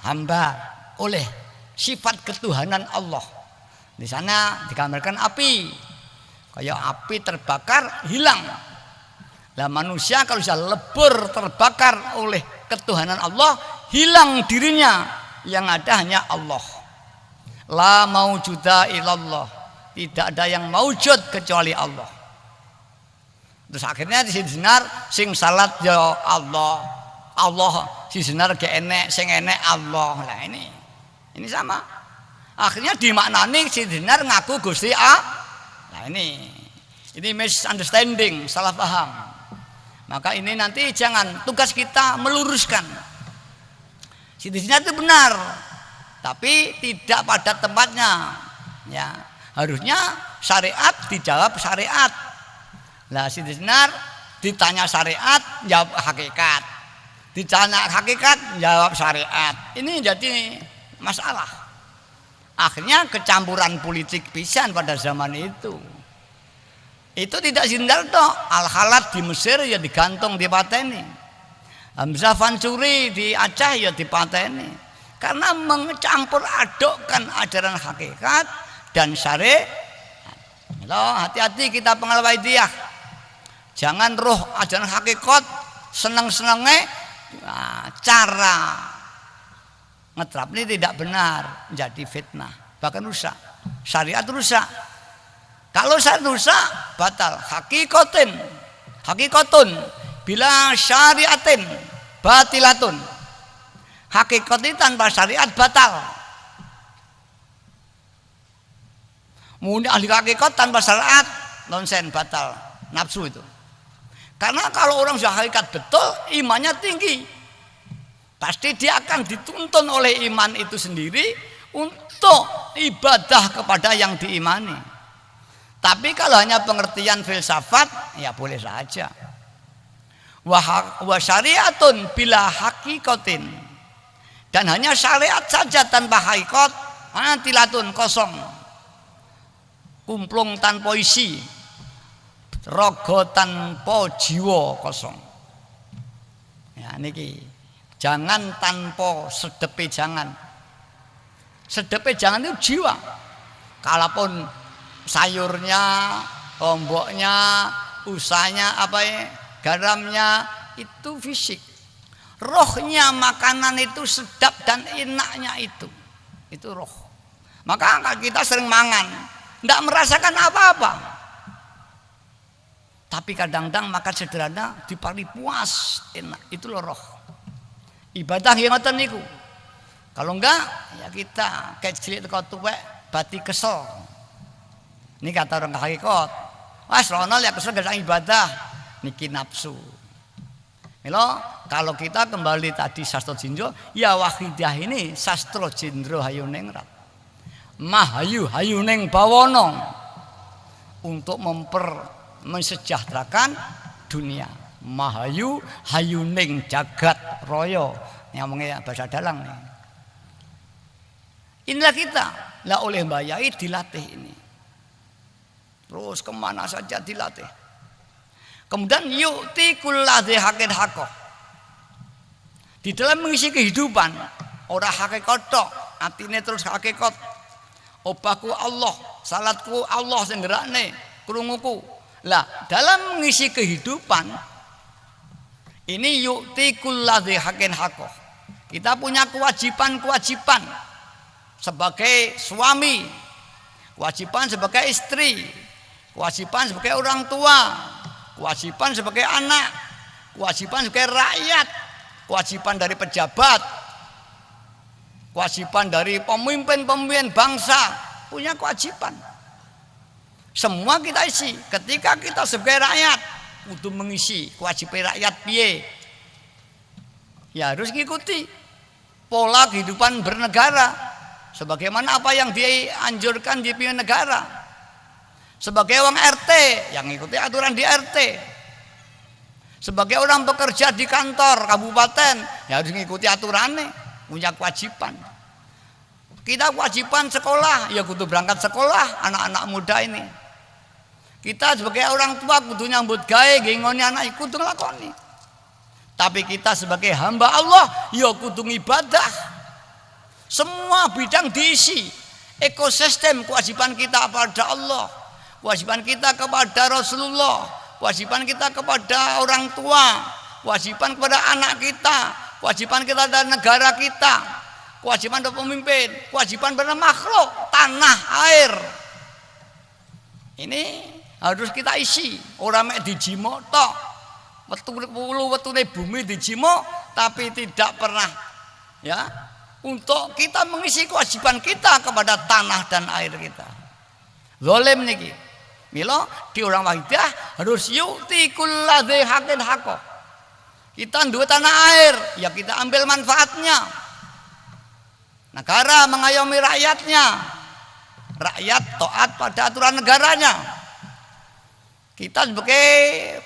hamba oleh sifat ketuhanan Allah. Di sana digambarkan api. Kayak api terbakar hilang. Lah manusia kalau sudah lebur terbakar oleh ketuhanan Allah, hilang dirinya, yang ada hanya Allah. La maujuda illallah, tidak ada yang maujud kecuali Allah. Terus akhirnya di sini sinar sing salat ya Allah, Allah si sinar ge enek, sing enek Allah. Lah ini sama. Akhirnya dimaknani si sinar ngaku Gusti A. Nah ini misunderstanding, salah paham. Maka ini nanti jangan, tugas kita meluruskan. Sinar itu benar, tapi tidak pada tempatnya. Ya, harusnya syariat dijawab syariat. Lah sinar ditanya syariat, jawab hakikat. Ditanya hakikat, jawab syariat. Ini jadi masalah. Akhirnya kecampuran politik pisan pada zaman itu. Itu tidak sindal toh. Al-Khalat di Mesir ya digantung dipateni. Hamzah Fansuri di Aceh ya dipateni. Karena mencampur adukkan ajaran hakikat dan syariat. Hati-hati kita pengalau idiyah. Jangan roh ajaran hakikat seneng-senengnya cara ngetrap ini tidak benar, jadi fitnah, bahkan rusak. Syariat rusak. Kalau syariat rusak batal. Hakikatun bila syariatin batilatun. Hakikat ini tanpa syariat batal. Muni ahli hakikat tanpa syariat nonsen, batal, nafsu itu. Karena kalau orang sudah hakikat betul, imannya tinggi, pasti dia akan dituntun oleh iman itu sendiri untuk ibadah kepada yang diimani. Tapi kalau hanya pengertian filsafat, ya boleh saja. Wa syariatun bila hakikatin, dan hanya syariat saja tanpa hakikat, tilatun kosong, kumplung tanpa isi. Rogo tanpa jiwa kosong. Ya niki jangan tanpa sedepe jangan. Sedepe jangan itu jiwa. Kalaupun sayurnya, lomboknya, usahanya apa ya, garamnya itu fisik. Rohnya makanan itu sedap dan enaknya itu roh. Maka kita sering mangan, tidak merasakan apa-apa. Tapi kadang-kadang makan sederhana dipari puas, enak, itu loh roh. Ibadah yang ngoten niku. Kalau enggak ya kita kayak cilik teko tuwek bati kesel. Ini kata orang hakikat. Wah, serono ya kesel gak ibadah. Niki nafsu. Milo, kalau kita kembali tadi sastra Jindro, ya wahidah ini sastra Jindro hayuning rat. Mahayu hayuning bawono untuk mensejahterakan dunia. Mahayu hayuning jagat royo, ngomongnya bahasa dalang nih. Inilah kita, lah oleh Mbak Yai dilatih ini. Terus kemana saja dilatih. Kemudian yu'ti kulladzi haqqin haqqah. Di dalam mengisi kehidupan, ora hakikat tok, atine terus hakikat. Obahku Allah, salatku Allah sing gerakne, krunguku. Lah, dalam mengisi kehidupan ini yu'ti kulladzi haqqin haqqah. Kita punya kewajiban-kewajiban sebagai suami, kewajiban sebagai istri, kewajiban sebagai orang tua, kewajiban sebagai anak, kewajiban sebagai rakyat, kewajiban dari pejabat, kewajiban dari pemimpin-pemimpin bangsa, punya kewajiban. Semua kita isi. Ketika kita sebagai rakyat untuk mengisi kewajiban rakyat piye, ya harus mengikuti pola kehidupan bernegara sebagaimana apa yang dianjurkan di pimpinan negara. Sebagai orang RT yang mengikuti aturan di RT. Sebagai orang bekerja di kantor kabupaten ya harus mengikuti aturannya, punya kewajiban. Kita kewajiban sekolah, ya kudu berangkat sekolah anak-anak muda ini. Kita sebagai orang tua kudu nyambut gawe ngingoni anak kudu nglakoni. Tapi kita sebagai hamba Allah ya kudu ibadah. Semua bidang diisi. Ekosistem kewajiban kita pada Allah, kewajiban kita kepada Rasulullah, kewajiban kita kepada orang tua, kewajiban kepada anak kita, kewajiban kita pada negara kita, kewajiban pada pemimpin, kewajiban pada makhluk, tanah, air. Ini harus kita isi. Orang mek dijimo tok. Wetune bumi dijimo tapi tidak pernah ya untuk kita mengisi kewajiban kita kepada tanah dan air kita. Zalim niki. Mila di orang wahidah harus yu'ti kulladzi haqqin haqqo. Kita duwe tanah air, ya kita ambil manfaatnya. Negara mengayomi rakyatnya. Rakyat taat pada aturan negaranya. Kita sebagai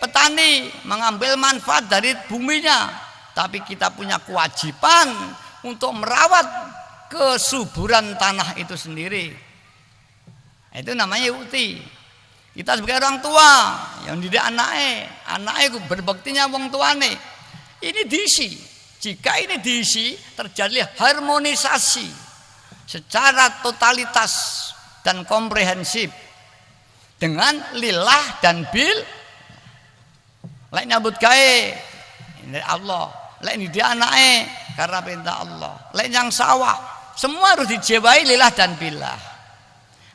petani mengambil manfaat dari buminya, tapi kita punya kewajiban untuk merawat kesuburan tanah itu sendiri. Itu namanya yu'ti. Kita sebagai orang tua yang didik anaknya berbaktinya wong tuane. Ini diisi. Jika ini diisi, terjadi harmonisasi secara totalitas dan komprehensif dengan lillah dan bil. Lek nyambut gawe ini Allah, lek ini dia anaknya karena perintah Allah. Lek yang sawah semua harus dijiwai lillah dan billah.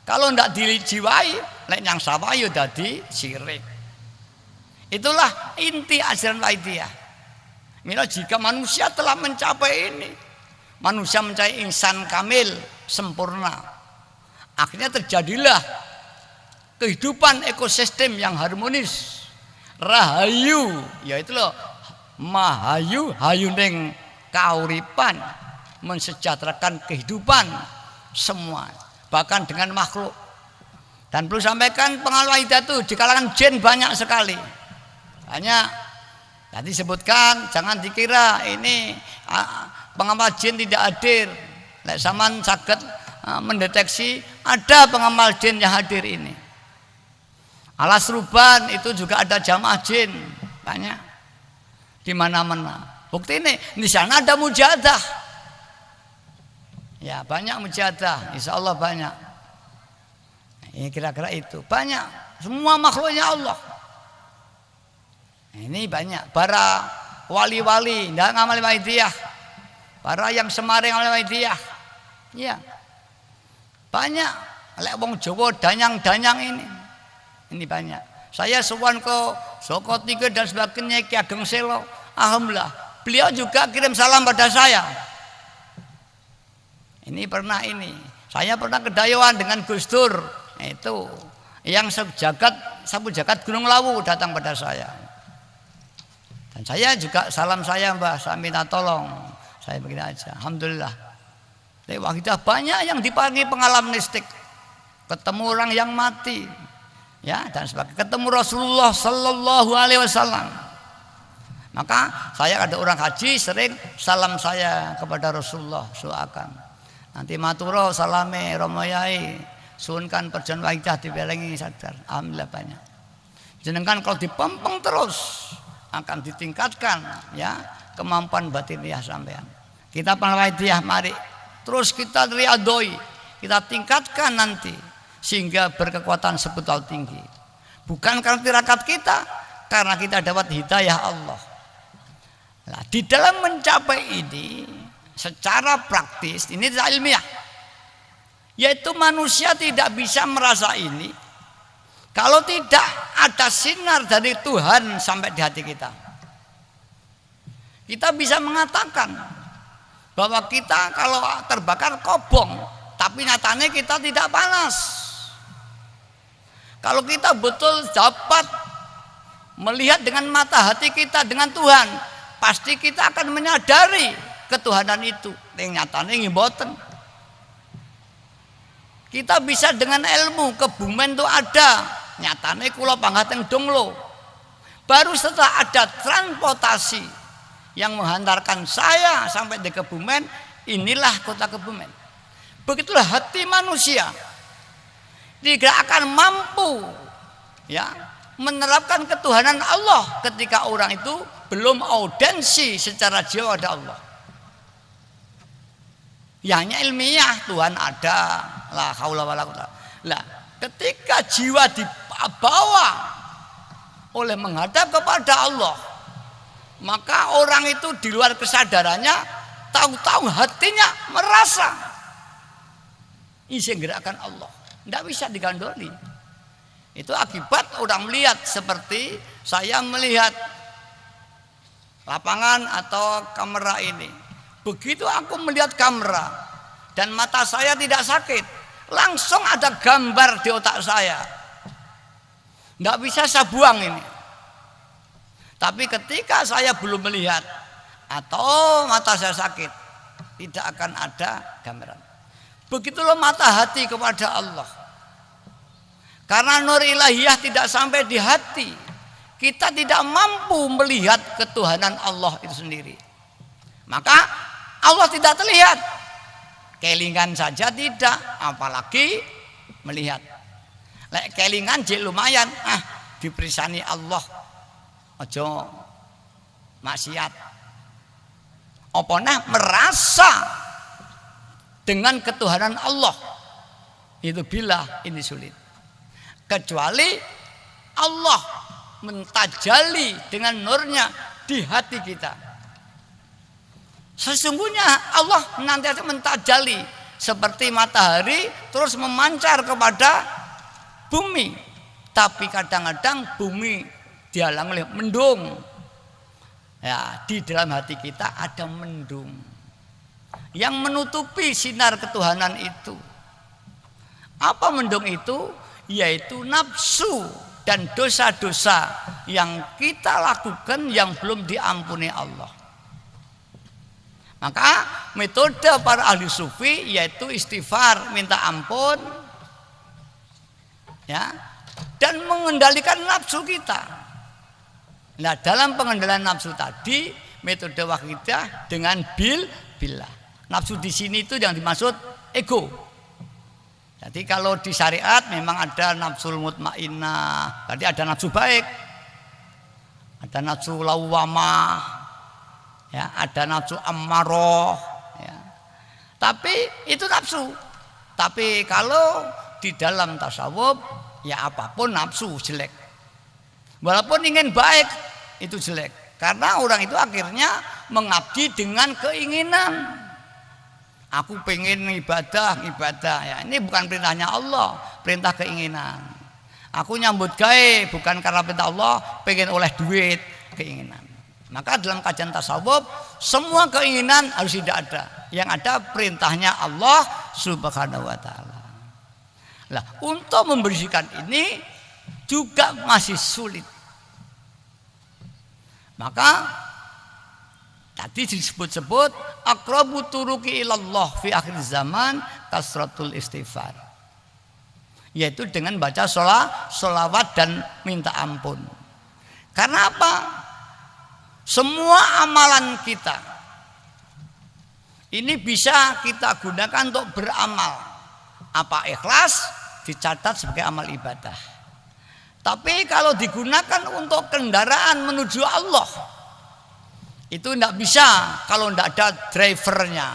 Kalau tidak dijiwai, lek yang sawah ya dadi syirik. Itulah inti ajaran Wahidiyah. Mila jika manusia telah mencapai ini, manusia mencapai insan kamil, sempurna, akhirnya terjadilah kehidupan ekosistem yang harmonis, rahayu, yaitu loh mahayu, hayu ning kauripan, mensejahterakan kehidupan semua, bahkan dengan makhluk. Dan perlu sampaikan pengalaman itu di kalangan jin banyak sekali. Hanya tadi sebutkan, jangan dikira ini pengamal jin tidak hadir. Lek sampean saged mendeteksi ada pengamal jin yang hadir ini. Alas Ruban itu juga ada jamaah jin banyak di mana-mana. Bukti ini di sana ada mujahadah. Ya banyak mujahadah, insya Allah banyak. Ini kira-kira itu banyak. Semua makhluknya Allah. Ini banyak para wali-wali dan ngamal Wahidiyah, para yang semaring ngamal Wahidiyah. Ya banyak. Lek wong Jawa danyang-danyang ini banyak. Saya sowan ke Soko Tiga dan sebagainya, Ki Ageng Selo, alhamdulillah beliau juga kirim salam pada saya. Ini pernah saya pernah ke Dayawan dengan Gus Dur, itu yang sapu jagat Gunung Lawu datang pada saya. Dan saya juga salam saya Mbah, saya minta tolong. Saya begini aja, alhamdulillah. Wahidah banyak yang dipanggil pengalaman mistik, ketemu orang yang mati, ya dan sebagainya, ketemu Rasulullah Sallallahu Alaihi Wasallam. Maka saya ada orang haji sering salam saya kepada Rasulullah suakan. Nanti maturo salame romoyai suunkan perjalanan wahidah dibelengi sadar. Alhamdulillah banyak. Jenengan kalau dipempeng terus akan ditingkatkan ya kemampuan batiniah sampean. Kita penelitian mari terus kita riadoi, kita tingkatkan nanti sehingga berkekuatan sebetulnya tinggi. Bukan karena tirakat kita, karena kita dapat hidayah Allah. Nah, di dalam mencapai ini secara praktis ini ilmiah, yaitu manusia tidak bisa merasa ini kalau tidak ada sinar dari Tuhan sampai di hati kita. Kita bisa mengatakan bahwa kita kalau terbakar kobong, tapi nyatanya kita tidak panas. Kalau kita betul dapat melihat dengan mata hati kita dengan Tuhan, pasti kita akan menyadari ketuhanan itu. Yang nyatanya ini mboten. Kita bisa dengan ilmu kebumen itu ada, nyatanya kula panggateng donglo. Baru setelah ada transportasi yang menghantarkan saya sampai di Kebumen, inilah kota Kebumen. Begitulah hati manusia, tidak akan mampu ya menerapkan ketuhanan Allah ketika orang itu belum audensi secara jiwa ada Allah. Ya hanya ilmiah Tuhan ada, la haula wala quwwata. Lah, ketika jiwa dibawa oleh menghadap kepada Allah, maka orang itu di luar kesadarannya tahu-tahu hatinya merasa isi gerakan Allah, tidak bisa digandoli. Itu akibat orang melihat seperti saya melihat lapangan atau kamera ini. Begitu aku melihat kamera dan mata saya tidak sakit, langsung ada gambar di otak saya. Tidak bisa saya buang ini. Tapi ketika saya belum melihat atau mata saya sakit, tidak akan ada gambaran. Begitulah mata hati kepada Allah. Karena nur ilahiyah tidak sampai di hati, kita tidak mampu melihat ketuhanan Allah itu sendiri. Maka Allah tidak terlihat, kelingan saja tidak, apalagi melihat. Lek kelingan jek lumayan, diperisani Allah, ojo maksiat. Apa nah merasa dengan ketuhanan Allah itu bila ini sulit. Kecuali Allah mentajali dengan nurnya di hati kita. Sesungguhnya Allah nanti akan mentajali seperti matahari terus memancar kepada bumi. Tapi kadang-kadang bumi dihalang oleh mendung. Ya, di dalam hati kita ada mendung yang menutupi sinar ketuhanan itu. Apa mendung itu? Yaitu nafsu dan dosa-dosa yang kita lakukan yang belum diampuni Allah. Maka metode para ahli sufi yaitu istighfar, minta ampun, ya, dan mengendalikan nafsu kita. Nah, dalam pengendalian nafsu tadi metode wahidah dengan billah. Nafsu di sini itu yang dimaksud ego. Jadi kalau di syariat memang ada nafsul mutmainnah, tadi ada nafsu baik, ada nafsu lawwamah. Ya, ada nafsu ammaroh ya. Tapi itu nafsu. Tapi kalau di dalam tasawuf ya apapun nafsu jelek. Walaupun ingin baik itu jelek. Karena orang itu akhirnya mengabdi dengan keinginan. Aku pengen ibadah ya. Ini bukan perintahnya Allah, perintah keinginan. Aku nyambut gawe bukan karena perintah Allah, pengen oleh duit, keinginan. Maka dalam kajian tasawuf semua keinginan harus tidak ada. Yang ada perintahnya Allah Subhanahu wa taala. Lah, untuk membersihkan ini juga masih sulit. Maka tadi disebut-sebut aqrabu turuqi ilallah fi akhir zaman kasratul istighfar. Yaitu dengan baca sholawat dan minta ampun. Karena apa? Semua amalan kita ini bisa kita gunakan untuk beramal. Apa ikhlas dicatat sebagai amal ibadah. Tapi kalau digunakan untuk kendaraan menuju Allah, itu tidak bisa kalau tidak ada drivernya,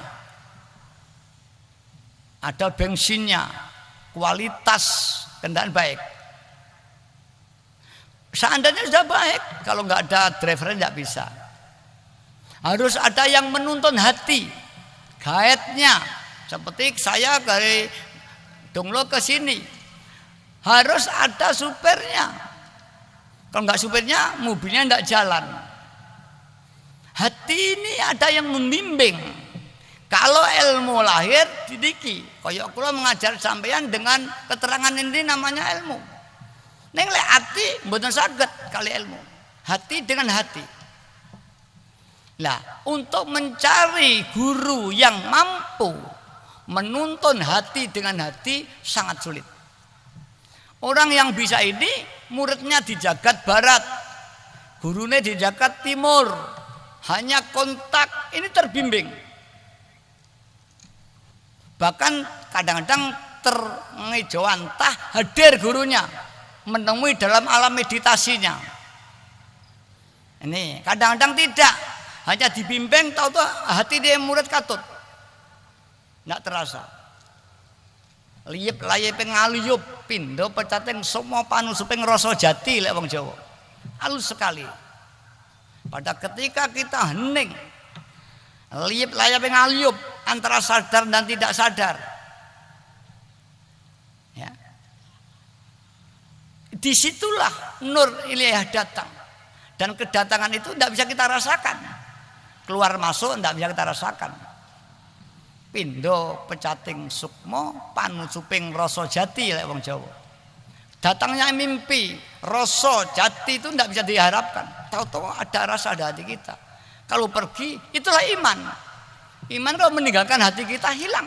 ada bensinnya, kualitas kendaraan baik. Seandainya sudah baik, kalau nggak ada drivernya nggak bisa. Harus ada yang menuntun hati, guide-nya. Seperti saya dari Donglo ke sini, harus ada supirnya. Kalau nggak supirnya, mobilnya nggak jalan. Hati ini ada yang membimbing. Kalau ilmu lahir didiki, kayak kula mengajar sampeyan dengan keterangan ini namanya ilmu. Ning lek ati mboten saged kali ilmu. Hati dengan hati. Lah, untuk mencari guru yang mampu menuntun hati dengan hati sangat sulit. Orang yang bisa ini muridnya di jagat barat, gurunya di jagat timur, hanya kontak, ini terbimbing. Bahkan kadang-kadang terngejoantah hadir gurunya, menemui dalam alam meditasinya. Ini kadang-kadang tidak, hanya dibimbing, tahu-tahu hati dia murid katut, nggak terasa. Liyep layep ngaliyup pindo pecating semua panu suping rasa jati lek wong Jawa. Halus sekali. Pada ketika kita hening, liyep layep ngaliyup antara sadar dan tidak sadar. Ya. Disitulah nur ilahiyah datang. Dan kedatangan itu tidak bisa kita rasakan. Keluar masuk tidak bisa kita rasakan. Pindo pecating sukmo panu suping rasa jati lek wong Jawa. Datangnya mimpi rasa jati itu tidak bisa diharapkan. Tahu-tahu ada rasa di hati kita. Kalau pergi itulah iman. Iman kalau meninggalkan hati kita hilang.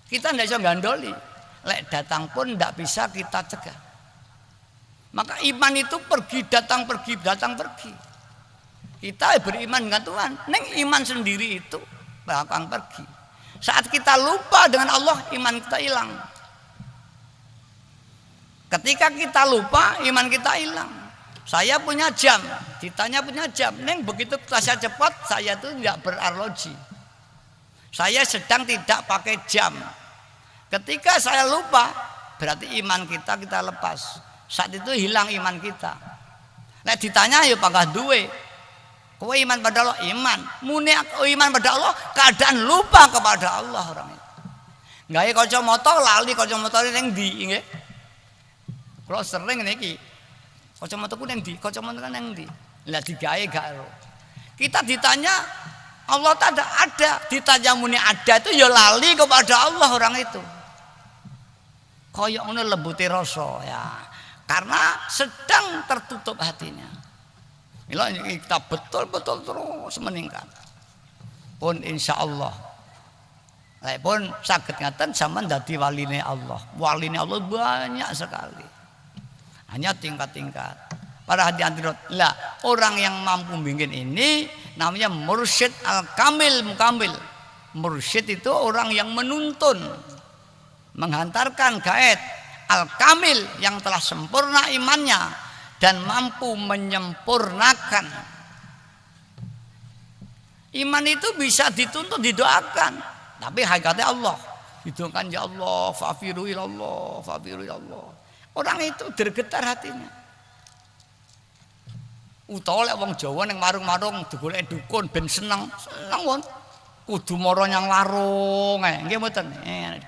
Kita tidak bisa gandoli. Lek datang pun tidak bisa kita cegah. Maka iman itu pergi datang pergi datang pergi. Kita beriman dengan Tuhan. Neng iman sendiri itu bakal pergi. Saat kita lupa dengan Allah, iman kita hilang. Ketika kita lupa, iman kita hilang. Saya punya jam, ditanya punya jam. Neng begitu saya cepat, saya itu tidak berarloji. Saya sedang tidak pakai jam. Ketika saya lupa, berarti iman kita lepas. Saat itu hilang iman kita. Nek ditanya ya pangkah duwe. Kowe iman pada Allah, iman. Muni iman pada Allah, keadaan lupa kepada Allah orang itu. Gawe kacamata lali kacamata ning ndi nggih. Kula sering niki. Kacamataku ning ndi? Kacamata ning ndi? Lah digawe gak ero. Kita ditanya Allah tak ada, ditanya muni ada itu ya lali kepada Allah orang itu. Kaya ngono lembute rasa ya. Karena sedang tertutup hatinya. Mila kita betul-betul terus meningkat. Pun insya Allah. Pun saged ngaten sampean dadi waline Allah. Waline Allah banyak sekali. Hanya tingkat-tingkat. Para hadirin lah orang yang mampu bimbing ini namanya mursyid al-kamil mukamil. Mursyid itu orang yang menuntun, menghantarkan gaet al-kamil yang telah sempurna imannya dan mampu menyempurnakan. Iman itu bisa dituntut, didoakan, tapi hakikatnya Allah. Didoakan ya Allah, fafiru ilallah, fafiru ilallah. Orang itu bergetar hatinya. Utawa lek wong Jawa ning warung-warung digolek dukun ben seneng won. Kudu mara nyang warung nggih mboten.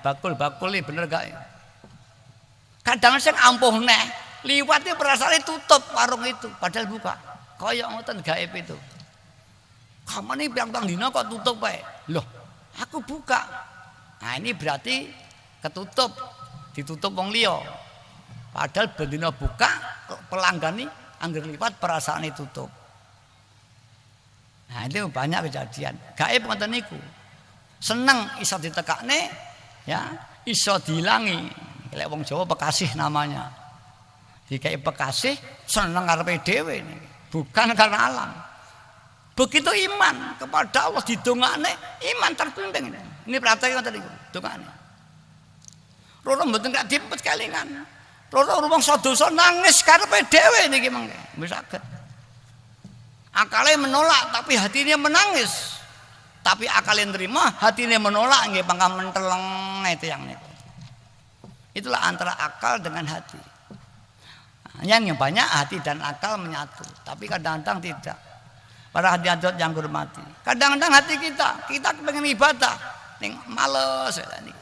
Bakul-bakul iki bener gak? Kadang sing ampuh neh liwatnya perasaannya tutup warung itu padahal buka kayak ngoten gaib itu. Kamu nih biang-biang dina kok tutup pak? Loh aku buka. Nah ini berarti ketutup, ditutup wong liya. Padahal bendina buka pelanggan nih angger liwat perasaannya tutup. Nah itu banyak kejadian gaib ngoten niku. Seneng iso ditekakne ya, iso dihilangi. Lek wong Jawa Bekasih namanya. Dikai Bekasih seneng karepe dhewe niki, bukan karena alam. Begitu iman kepada Allah didongakne, iman terpimpin. Ini praktek ngoten niku, dongakne. Roro mboten gak dipet kelingan. Roro rumang dosa nangis karepe dhewe niki mangke. Wis saged. Akale menolak tapi hatinya menangis. Tapi akale nerima, hatinya menolak nggih pangkah menteleng itu yang niku. Itulah antara akal dengan hati. Yang banyak hati dan akal menyatu, tapi kadang-kadang tidak. Para hadirat yang hormati, kadang-kadang hati kita pengen ibadah, ning males ya nih.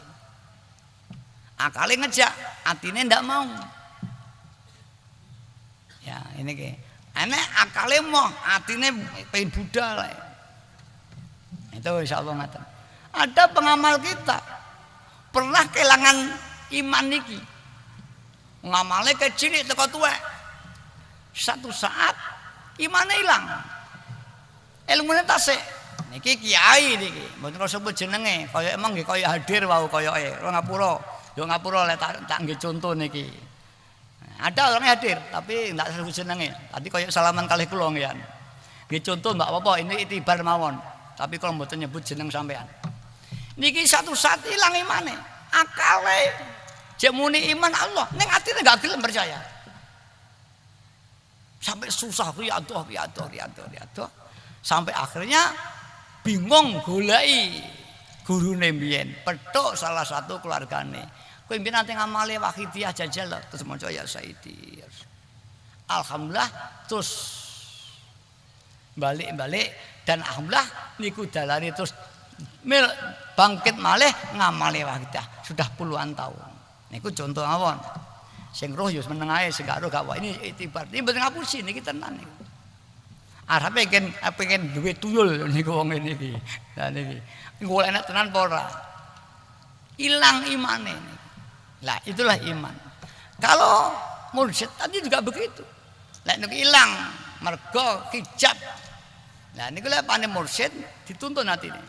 Akalnya ngejak, hatinya ndak mau. Ya ini ke, aneh akalnya mau, hatinya pengen budal. Itu insya Allah ngatain. Ada pengamal kita pernah kehilangan iman niki. Ngamale kecilik teko tuwek. Satu saat imane ilang. Ilmune tasik. Niki kiai niki, mboten kok sebut jenenge, kaya emang nggih kaya hadir wau koyoke. Ora ngapura. Yo ngapura lek tak nggih conto niki. Ada orangnya hadir, tapi enggak sebut jenenge. Tadi kaya salaman kalih kula ngian. Nggih conto mbak apa ini itibar mawon. Tapi kalau mboten nyebut jeneng sampean. Niki satu saat ilang imane. Akale jek muni iman Allah, ning atine enggak gelem percaya. Sampai susah riadoh. Sampai akhirnya bingung goleki gurune mbiyen, petuk salah satu keluargane. Kowe mbiyen nate ngamale Wahidiyah jajal terus maca ya Saidi. Alhamdulillah terus balik dan alhamdulillah niku dalane terus bangkit malih ngamale Wahidiyah sudah puluhan tahun. Niku contoh mawon. Sing roh ya meneng ae, sing gak roh gak wae. Ini itibar. Ini mboten ngapusi niki tenan niku. Arep pengen duwe tuyul niku wong niki. Lah niki. Golek enak tenan apa ora? Ilang imane niku. Lah itulah iman. Kalau mursyid tadi juga begitu. Lah niku ilang mergo hijab. Lah niku lek pane mursyid dituntun atine.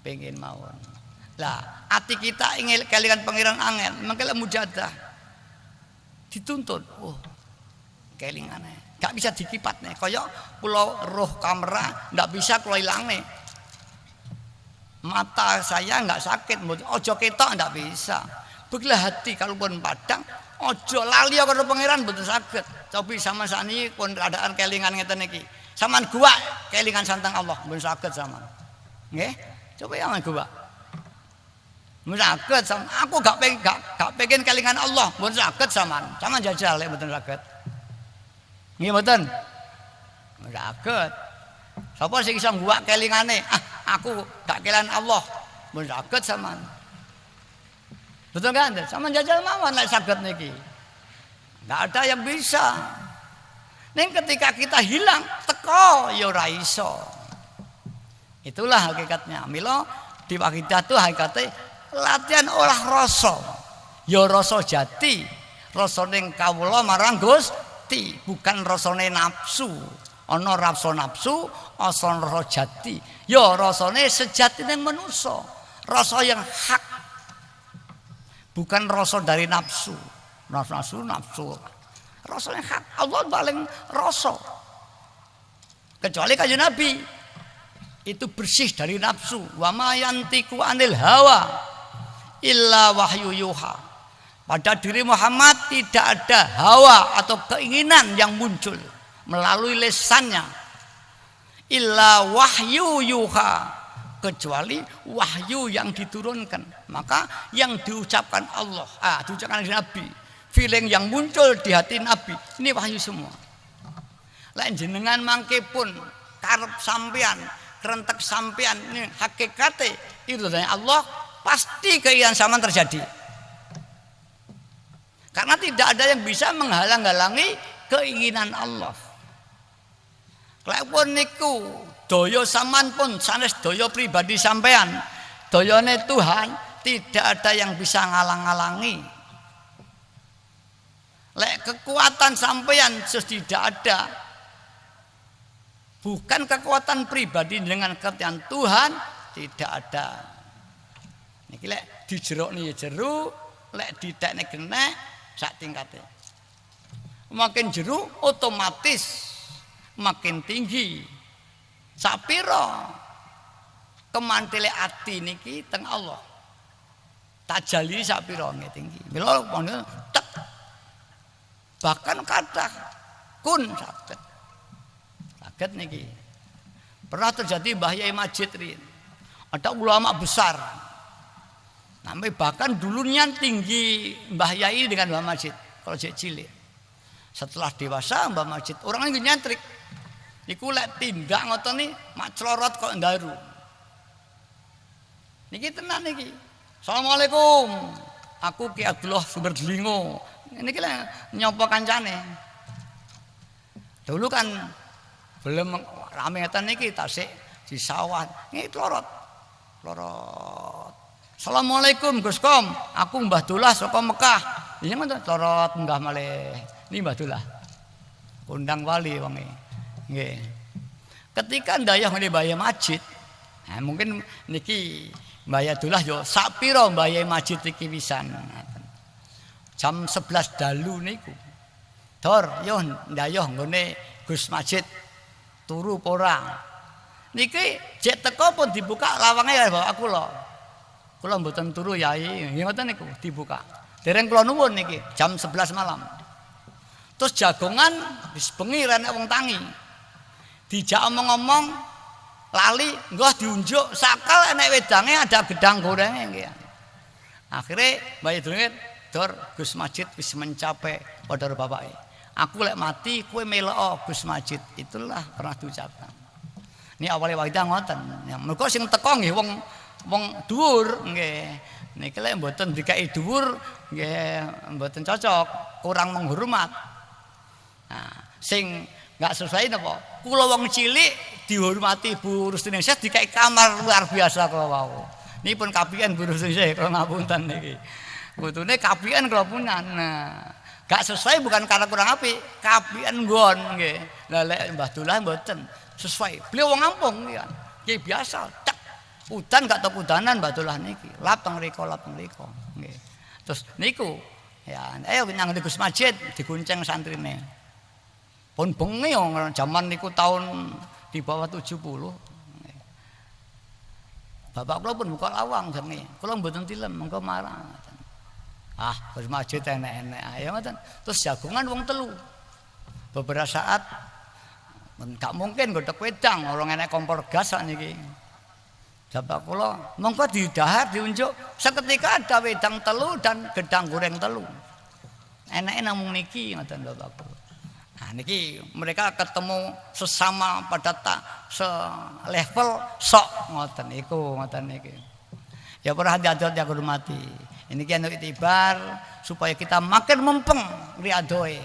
Pengen mawon. Lah hati kita ingin kelingan pangeran angel, mangkele mujadah. Dituntun. Oh. Kelingane. Gak bisa dikipat nih, kaya pulau roh kamera nggak bisa kalau hilang nih. Mata saya nggak sakit, ojo ketok nggak bisa. Begitulah hati kalau pun padang, ojo lali kalau pangeran betul sakit. Tapi sama sani pun keadaan kelingan ngeten niki. Saman gua kelingan santang Allah pun sakit sama. Nggih, coba yang gua. Mun sakit sama aku gak pengen kelingan Allah, pun sakit sama jajal ya betul sakit. Nggih mboten. Saged. Sapa sing iso nguwak kelingane? Aku gak kelan Allah. Mun saged sampean. Betul kan? Sampean jajal mawon lek saged niki. Enggak ada yang bisa. Ning ketika kita hilang, teko ya ora iso. Itulah hakikatnya. Mila di Wahidah itu hakikate latihan olah rasa. Ya rasa jati. Rasa ning kawula marang Gusti, bukan rasane nafsu. Ana rasa nafsu, ana rasa jati. Ya rasane sejati ning manusa. Rasa yang hak. Bukan rasa dari nafsu. Nafsu. Rasa yang hak. Allah paling rasa. Kecuali kanjeng Nabi itu bersih dari nafsu. Wa ma yantiqu anil hawa illa wahyu yuha. Pada diri Muhammad tidak ada hawa atau keinginan yang muncul melalui lisannya. Illa wahyu yuha, kecuali wahyu yang diturunkan. Maka yang diucapkan Allah, diucapkan Nabi, feeling yang muncul di hati Nabi, ini wahyu semua. Lain jenengan mangke pun karep sampean, kerentek sampean, ini hakikate itu dari Allah, pasti keinginan sampean terjadi. Karena tidak ada yang bisa menghalang-halangi keinginan Allah. Lek niku daya sampean pun sanes daya pribadi sampean, dayane Tuhan tidak ada yang bisa ngalang-alangi. Lek kekuatan sampean tidak ada. Bukan kekuatan pribadi dengan kekuatan Tuhan tidak ada. Niki lek dijerokne ya jero, lek ditekne genek sak tingkate. Makin jero otomatis makin tinggi. Sapira kemantele ati niki teng Allah. Tajali sapira nggih tinggi. Mila tek. Bahkan kathah kun saged. Saged niki. Pernah terjadi Mbah Yai Majid riyen. Ada ulama besar. Sampai bahkan dulunya tinggi Mbah Yai dengan Mbah Majid kalau cilik. Setelah dewasa Mbah Majid orang ini nyentrik. Niku lek tindak ngoten ni mak clorot kok ndaru. Niki tenan niki. Assalamualaikum. Aku Ki Abdullah Sumber Delingo. Niki lek nyapa kancane. Dulu kan belum rame ngeten niki tasik di sawah. Niki clorot. Assalamualaikum Gus Kom, aku Mbah Dullah saka Mekah. Iya ngoten torot munggah malih. Niki Mbah Dullah. Undang wali wonge. Nggih. Ketika ndayah ngene Mbah Majid. Nah, mungkin niki Mbah Dullah yo sak pira Mbah Majid iki pisan. Jam 11 dalu niku. Dor, yo ndayah nggone Gus Majid turu apa ora. Niki jek teko pun dibuka lawange ya bapak kula. Kula mboten turu Yai, nggih ngoten niku dibuka. Dereng kula nuwun niki jam 11 malam. Terus jagongan wis bengi renek wong tangi. Dijak omong-omong lali nggoh diunjuk sakal enek wedange ada gedang gorenge nggih. Akhire Mbah Dullah Dor Gus Majid wis mencapai padha bapake. Aku lek mati kowe melok Gus Majid. Itulah pernah diucapkan. Ini awalnya wadah ngoten. Ya mergo sing teko nggih wong dhuwur nggih. Niki lek mboten dikai dhuwur nggih mboten cocok, kurang menghormat. Nah, sing enggak sesuai napa? Kula wong cilik dihormati Bu Rustiningsih dikai kamar luar biasa kula wau. Niki pun kapian Bu Rustiningsih kula ngapunten niki. Kutune kapian kula punan. Nah, gak sesuai bukan karena kurang apik, kapian nggon nggih. Lah lek Mbah Dullah mboten sesuai. Beliau wong kampung ya. Nggih biasa. Cek. Udan gak tau udanan Mbah Dullah niki. Lap teng mriko nggih. Terus niku ya ayo nang Gus Majid digunceng santrine. Pun bengi zaman niku tahun di bawah 70. Bapak kula pun buka lawang jane. Kula mboten tilem mengko marah. Ah, Gus Majid enek-enek ayo ngoten. Terus jagongan wong telu. Beberapa saat gak mungkin godhog wedang orang enek kompor gas sakniki. Bapak kula mongko didahar diunjuk seketika ada wedang telu dan gedang goreng telu. Enake namung niki ngoten Bapak kula. Nah niki mereka ketemu sesama pada selevel sok ngoten iku ngoten niki. Ya para hadirat yang hormati. Ini kan itibar supaya kita makin mempeng riadoe.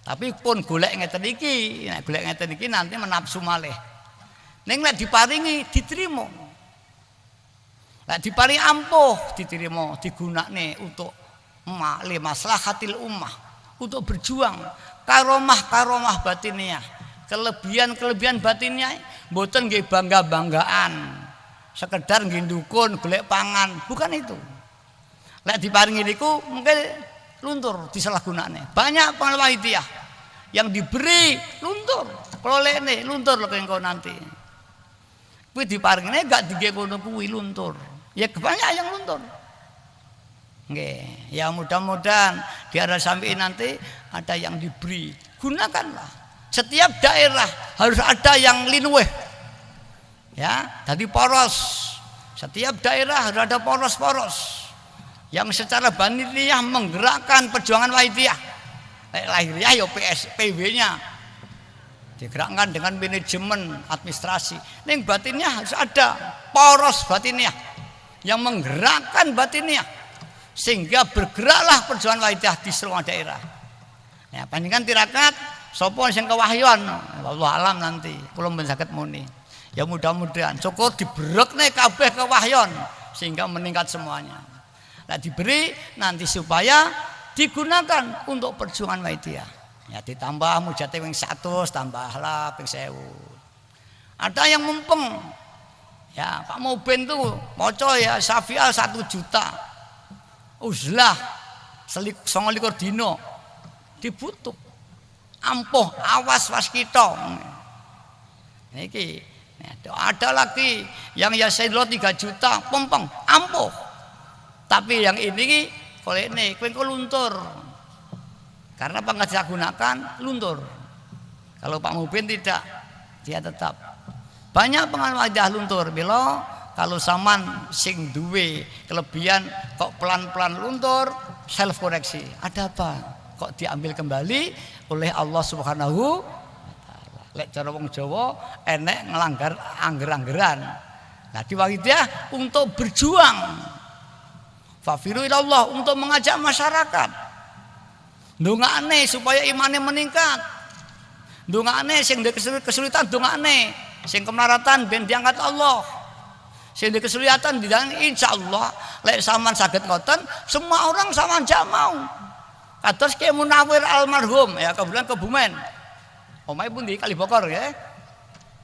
Tapi pun golek ngeten iki, nek golek ngeten iki nanti menafsu malih. Ning lek diparingi diterima. Lek diparingi ampuh diterima, digunakne untuk maslahatil ummah, untuk berjuang karomah batiniah. Kelebihan batiniah mboten nggih bangga-banggaan. Sekedar nggih dukun golek pangan, bukan itu. Lek diparingi niku mungkin luntur disalahgunakne. Banyak penelitian yang diberi luntur, kelolene luntur lho engko nanti. Kuwi diparingine gak dige kono kuwi luntur. Ya banyak yang luntur. Nggih, ya mudah-mudahan di arah sampai nanti ada yang diberi. Gunakanlah. Setiap daerah harus ada yang linuweh. Ya, tadi poros. Setiap daerah harus ada poros-poros yang secara batiniah menggerakkan perjuangan lahiriah. Lahiriah ya PSPW-nya digerakkan dengan manajemen administrasi. Ning batiniah harus ada poros batiniah yang menggerakkan batiniah sehingga bergeraklah perjuangan lahiriah di seluruh daerah. Ya, panjenengan tirakat sapa sing kewahyon, wallahu alam nanti kula mboten saged muni. Ya mudah-mudahan cukup diberekne kabeh kewahyon sehingga meningkat semuanya. Nah diberi nanti supaya digunakan untuk perjuangan waitia. Ya ditambah mujate ping 100 tambahlah ping 1000. Ada yang mumpeng. Ya Pak Mubin tuh maca ya Syafi'al 1 juta. Uzlah 29 dina dibutuh. Ampuh awas waskita. Niki ada lagi yang ya Sayyidullah 3 juta pompong ampuh. Tapi yang ini kalau ini kowe luntur. Karena apa nggak gunakan luntur. Kalau Pak Mubin tidak, dia tetap. Banyak pengaruh wajah luntur. Bila kalau saman sing duwe kelebihan kok pelan-pelan luntur, self koreksi. Ada apa? Kok diambil kembali oleh Allah Subhanahu wa taala. Lek cara wong Jawa enek ngelanggar angger-anggeran. Nah diwagi dia untuk berjuang. Fafiru ilallah untuk mengajak masyarakat. Ndongakne supaya imannya meningkat. Ndongakne sing ndek kesulitan ndongakne, sing kemaratan ben diangkat Allah. Sing ndek kesulitan didan insyaallah lek sampean saged ngoten, semua orang sama aja mau. Kados Ki Munawir almarhum ya kebetulan Kebumen. Omahe pundi Kalibokor ya.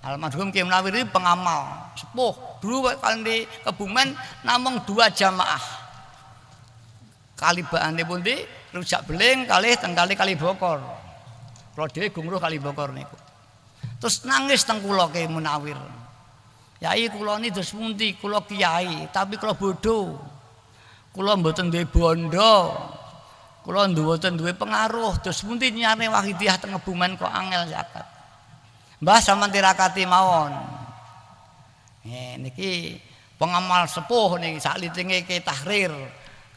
Almarhum Ki Munawir ini pengamal sepuh. Dulu kalau di Kebumen namung 2 jamaah. Kalibane pundi Rujak Beling kalih teng Kalibokor. Kula dhewe gumruh Kalibokor niku. Terus nangis teng kula Ki Munawir. Yai kula niki dos pundi? Kula kiai, tapi kula bodoh. Kula mboten duwe bondo. Kula mboten duwe pengaruh. Dos pundi nyare Wahidiyah teng Kebumen kok angel zakat. Mbah sampean tirakati mawon. Niki pengamal sepuh niki saklitinge Ki Tahrir.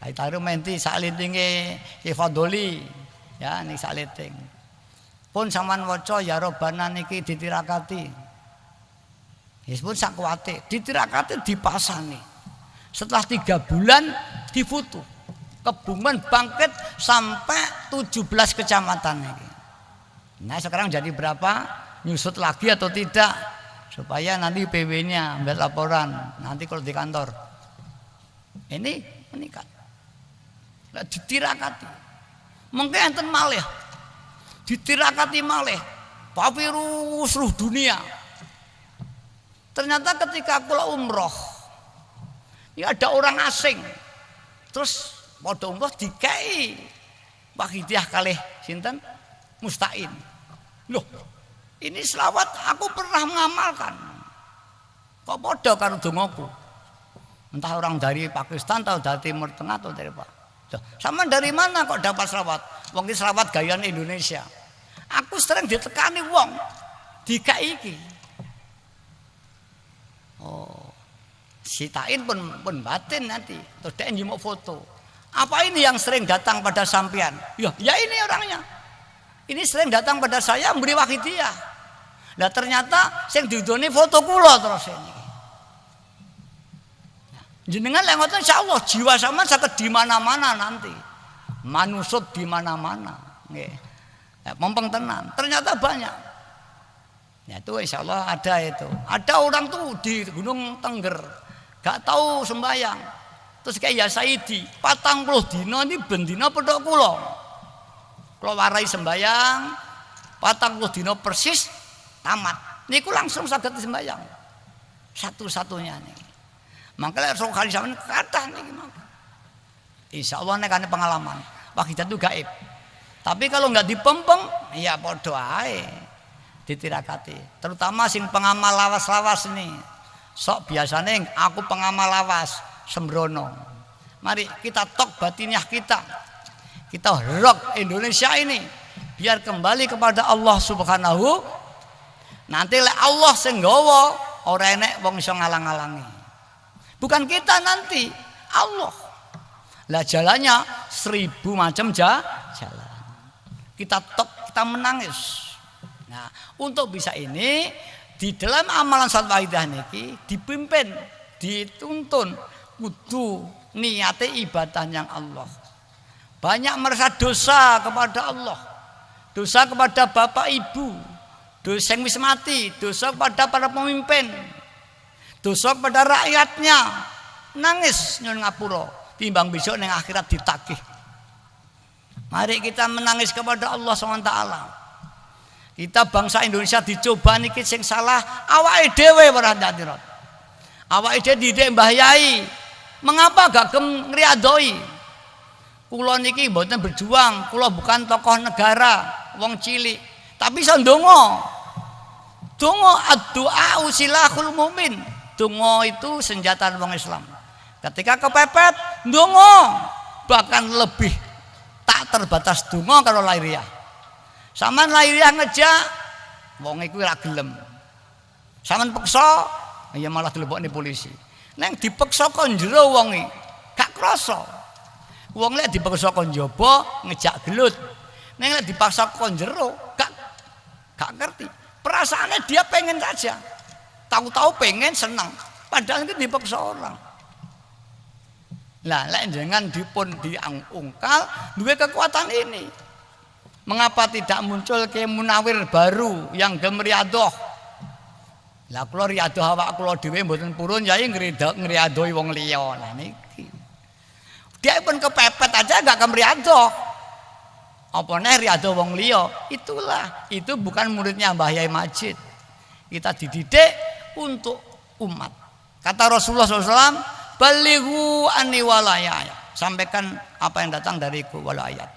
Ki Tahrir menti saklitinge Ki Fadoli. Ya niki sakliting. Pun sampean waca ya robana niki ditirakati. Wis pun sakwate ditirakati dipasani. Setelah 3 bulan difoto. Kebumen bangkit sampai 17 kecamatan ini. Nah sekarang jadi berapa? Nyusut lagi atau tidak? Supaya nanti PW-nya ambil laporan. Nanti kalau di kantor. Ini meningkat. Ditirakati. Mungkin enten malih. Ditirakati malih. Papirus seluruh dunia. Ternyata ketika kula umroh, ya ada orang asing. Terus padha umroh dikai Wahidiyah kalih sinten? Mustain. Loh, ini selawat aku pernah mengamalkan. Kok padha karo dongaku? Entah orang dari Pakistan atau dari Timur Tengah atau dari apa. Sama dari mana kok dapat selawat? Wong iki selawat gayane Indonesia. Aku sering ditekani wong dikai iki. Oh, sitain pun batin nanti. Terus dia mau foto. Apa ini yang sering datang pada sampean? Ya ini orangnya. Ini sering datang pada saya memberi Wahidiyah. Nah ternyata sing didoni foto kula terus ini. Jenengan lek ngoten insyaallah jiwa sampean saged di mana-mana nanti. Manusut di mana-mana. Nggih. Mumpung tenan. Ternyata banyak. Ya itu insya Allah ada itu. Ada orang tuh di Gunung Tengger gak tahu sembahyang. Terus kayak ya Saidi 40 dino ini bendina pedok kula. Kula warai sembahyang 40 dino persis tamat. Niku langsung saged sembahyang. Satu-satunya nih. Makanya Rasul kali sampeyan kathah niki mangke. Insya Allah nek ane pengalaman. Wahidiyah itu gaib. Tapi kalau nggak dipempeng ya padha ae. Ditirakati, terutama sing pengamal lawas-lawas ini. Sok biasanya aku pengamal lawas sembrono. Mari kita tok batiniah kita rock Indonesia ini biar kembali kepada Allah Subhanahu. Nanti lek Allah sing nggawa ora enek wong iso ngalang-alangi. Bukan kita nanti, Allah. Lah jalannya 1000 macam jalan. Kita tok, kita menangis. Nah, untuk bisa ini di dalam amalan salat Wahidiyah niki dipimpin, dituntun kudu niate ibadah yang Allah. Banyak merasa dosa kepada Allah. Dosa kepada bapak ibu, dosa yang wis mati, dosa kepada para pemimpin. Dosa kepada rakyatnya. Nangis nyuwun ngapura timbang besok ning akhirat ditagih. Mari kita menangis kepada Allah SWT. Kita bangsa Indonesia dicoba niki sing salah awake dhewe ora ndatirat. Awake dhewe didik Mbah Yai. Mengapa gak ngriadoi? Kula niki mboten berjuang, kula bukan tokoh negara, wong cilik. Tapi iso ndonga. Donga ad-du'a usilahul mukmin. Donga itu senjata wong Islam. Ketika kepepet, ndonga. Bahkan lebih tak terbatas donga kalau lahiriah. Saman lahiriah ngejak, wong iku ora gelem. Saman peksa, ya malah dilebokne polisi. Neng dipeksa kon jero wong iki, gak krasa. Wong lek dipeksa kon njaba ngejak gelut. Neng lek dipaksa kon jero, gak ngerti. Perasaannya dia pengen saja. Tahu-tahu pengen senang, padahal itu dipeksa orang. Lah lek jangan dipun diungkal duwe kekuatan ini. Mengapa tidak muncul Ki Munawir baru yang gemriadoh? Lah kula riadoh awak kula dhewe mboten purun yai ngriadoi wong liya. Lah niki. Dia pun kepepet aja gak gemriadoh. Apa neh riado wong liya? Itulah, itu bukan muridnya Mbah Yai Majid. Kita dididik untuk umat. Kata Rasulullah SAW, balighu anni walayaya. Sampaikan apa yang datang dariku walayat.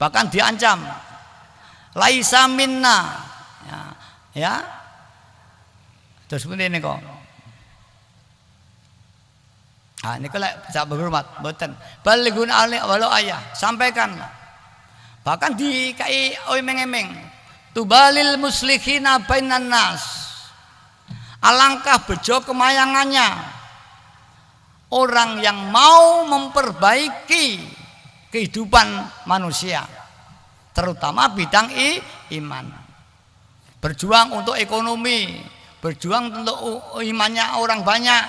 Bahkan diancam, laisa minna. Ya. Terus seperti ini kok. Nah, ini kalau saya berhormat, boten. Balighu anni walayaya. Sampaikan. Bahkan dikai imeng-imeng, tubalil muslihina bainan nas. Alangkah bejo kemayangannya orang yang mau memperbaiki kehidupan manusia, terutama bidang iman. Berjuang untuk ekonomi, berjuang untuk imannya orang banyak,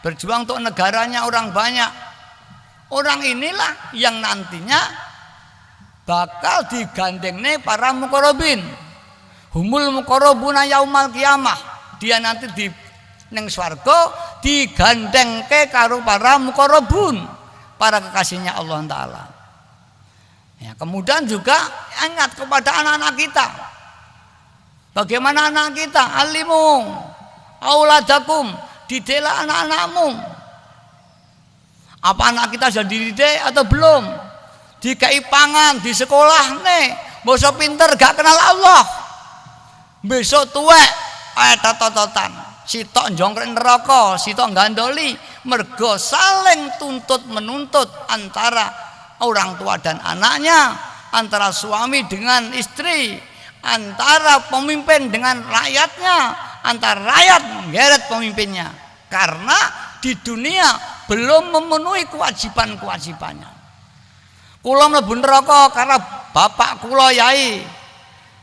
berjuang untuk negaranya orang banyak. Orang inilah yang nantinya bakal digandengne para muqarrabin. Humul muqarrabuna yaumal qiyamah. Dia nanti di ning swarga digandengke karo para muqarrabun, para kekasihnya Allah taala. Ya, kemudian juga ingat kepada anak-anak kita. Bagaimana anak kita? Alimu auladakum, didiklah anak-anakmu. Apa anak kita sudah dididik atau belum? Dikai pangan di sekolah nih, bosok pinter gak kenal Allah, besok tuwek tototan, sitok njongkrik neraka, sitok gandoli, mergo saling tuntut menuntut antara orang tua dan anaknya, antara suami dengan istri, antara pemimpin dengan rakyatnya, antara rakyat menggeret pemimpinnya, karena di dunia belum memenuhi kewajiban-kewajibannya. Kula mlebu neraka karena bapak kula yai.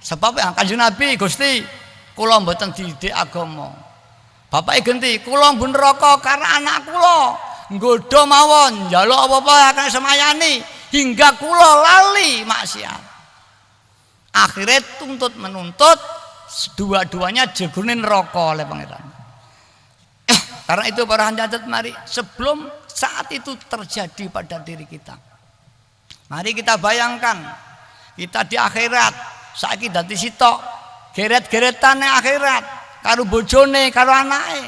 Sebab Kanjeng Nabi Gusti, kula mboten dididik agama. Bapake genti, kula mlebu neraka karena anak kula nggodha mawon, njaluk apa-apa akan semayani hingga kula lali maksiat. Akhirnya tuntut menuntut, dua-duanya jegune neraka oleh pangeran. Karena itu para hadirin, mari sebelum saat itu terjadi pada diri kita, mari kita bayangkan kita di akhirat, saiki dadi sitok, geret-geretane akhirat, karo bojone, karo anake,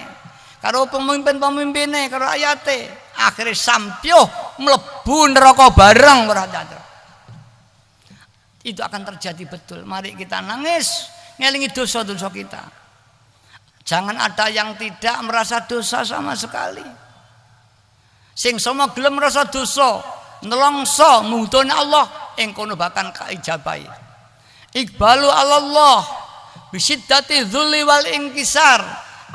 karo pemimpin-pemimpine, karo ayate, akhirnya sampyuh mlebu neraka bareng para hadirin. Itu akan terjadi betul. Mari kita nangis, ngelingi dosa-dosa kita. Jangan ada yang tidak merasa dosa sama sekali. Sing sama gelem merasa dosa, nelongso mudhone Allah, ing kono bahkan kaijabai. Iqbalu Allah bisiddati dzulli wal inkisar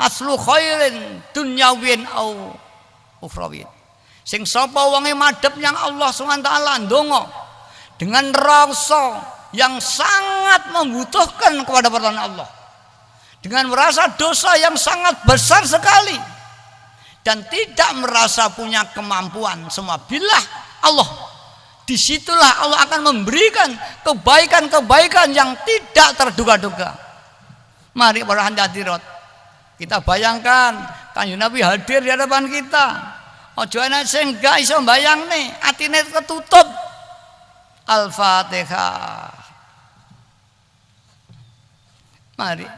aslu khairin dunyawin au ukhrawin. Sing sapa wonge madhep yang Allah Subhanahu wa taala ndonga dengan rasa yang sangat membutuhkan kepada pertolongan Allah, dengan merasa dosa yang sangat besar sekali dan tidak merasa punya kemampuan, semua billah Allah, disitulah Allah akan memberikan kebaikan-kebaikan yang tidak terduga-duga. Mari para hadirat, kita bayangkan Kanjeng Nabi hadir di hadapan kita. Ojo enak sing gak iso mbayangne, atine ketutup. Al-Fatihah. Mari,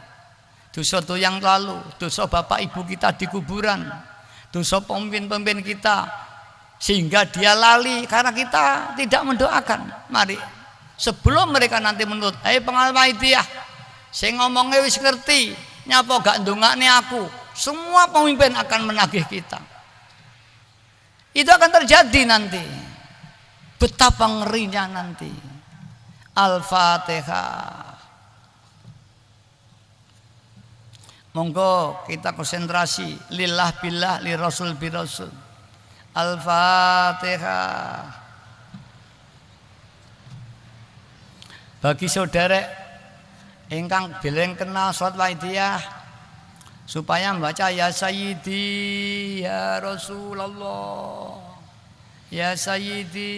dosa itu yang lalu, dosa bapak ibu kita di kuburan, dosa pemimpin-pemimpin kita sehingga dia lali karena kita tidak mendoakan. Mari, sebelum mereka nanti menuntut, pengalmaidiyah, saya ngomongnya wis ngerti, nyapa gak ndongakne aku, semua pemimpin akan menagih kita. Itu akan terjadi nanti. Betapa ngerinya nanti. Al-Fatihah. Monggo kita konsentrasi, lillah billah, li rasul bi rasul. Al-Fatihah. Bagi saudara ingkang bileng kenal surat Waidiyah, supaya membaca ya Sayyidi ya Rasulullah, ya Sayyidi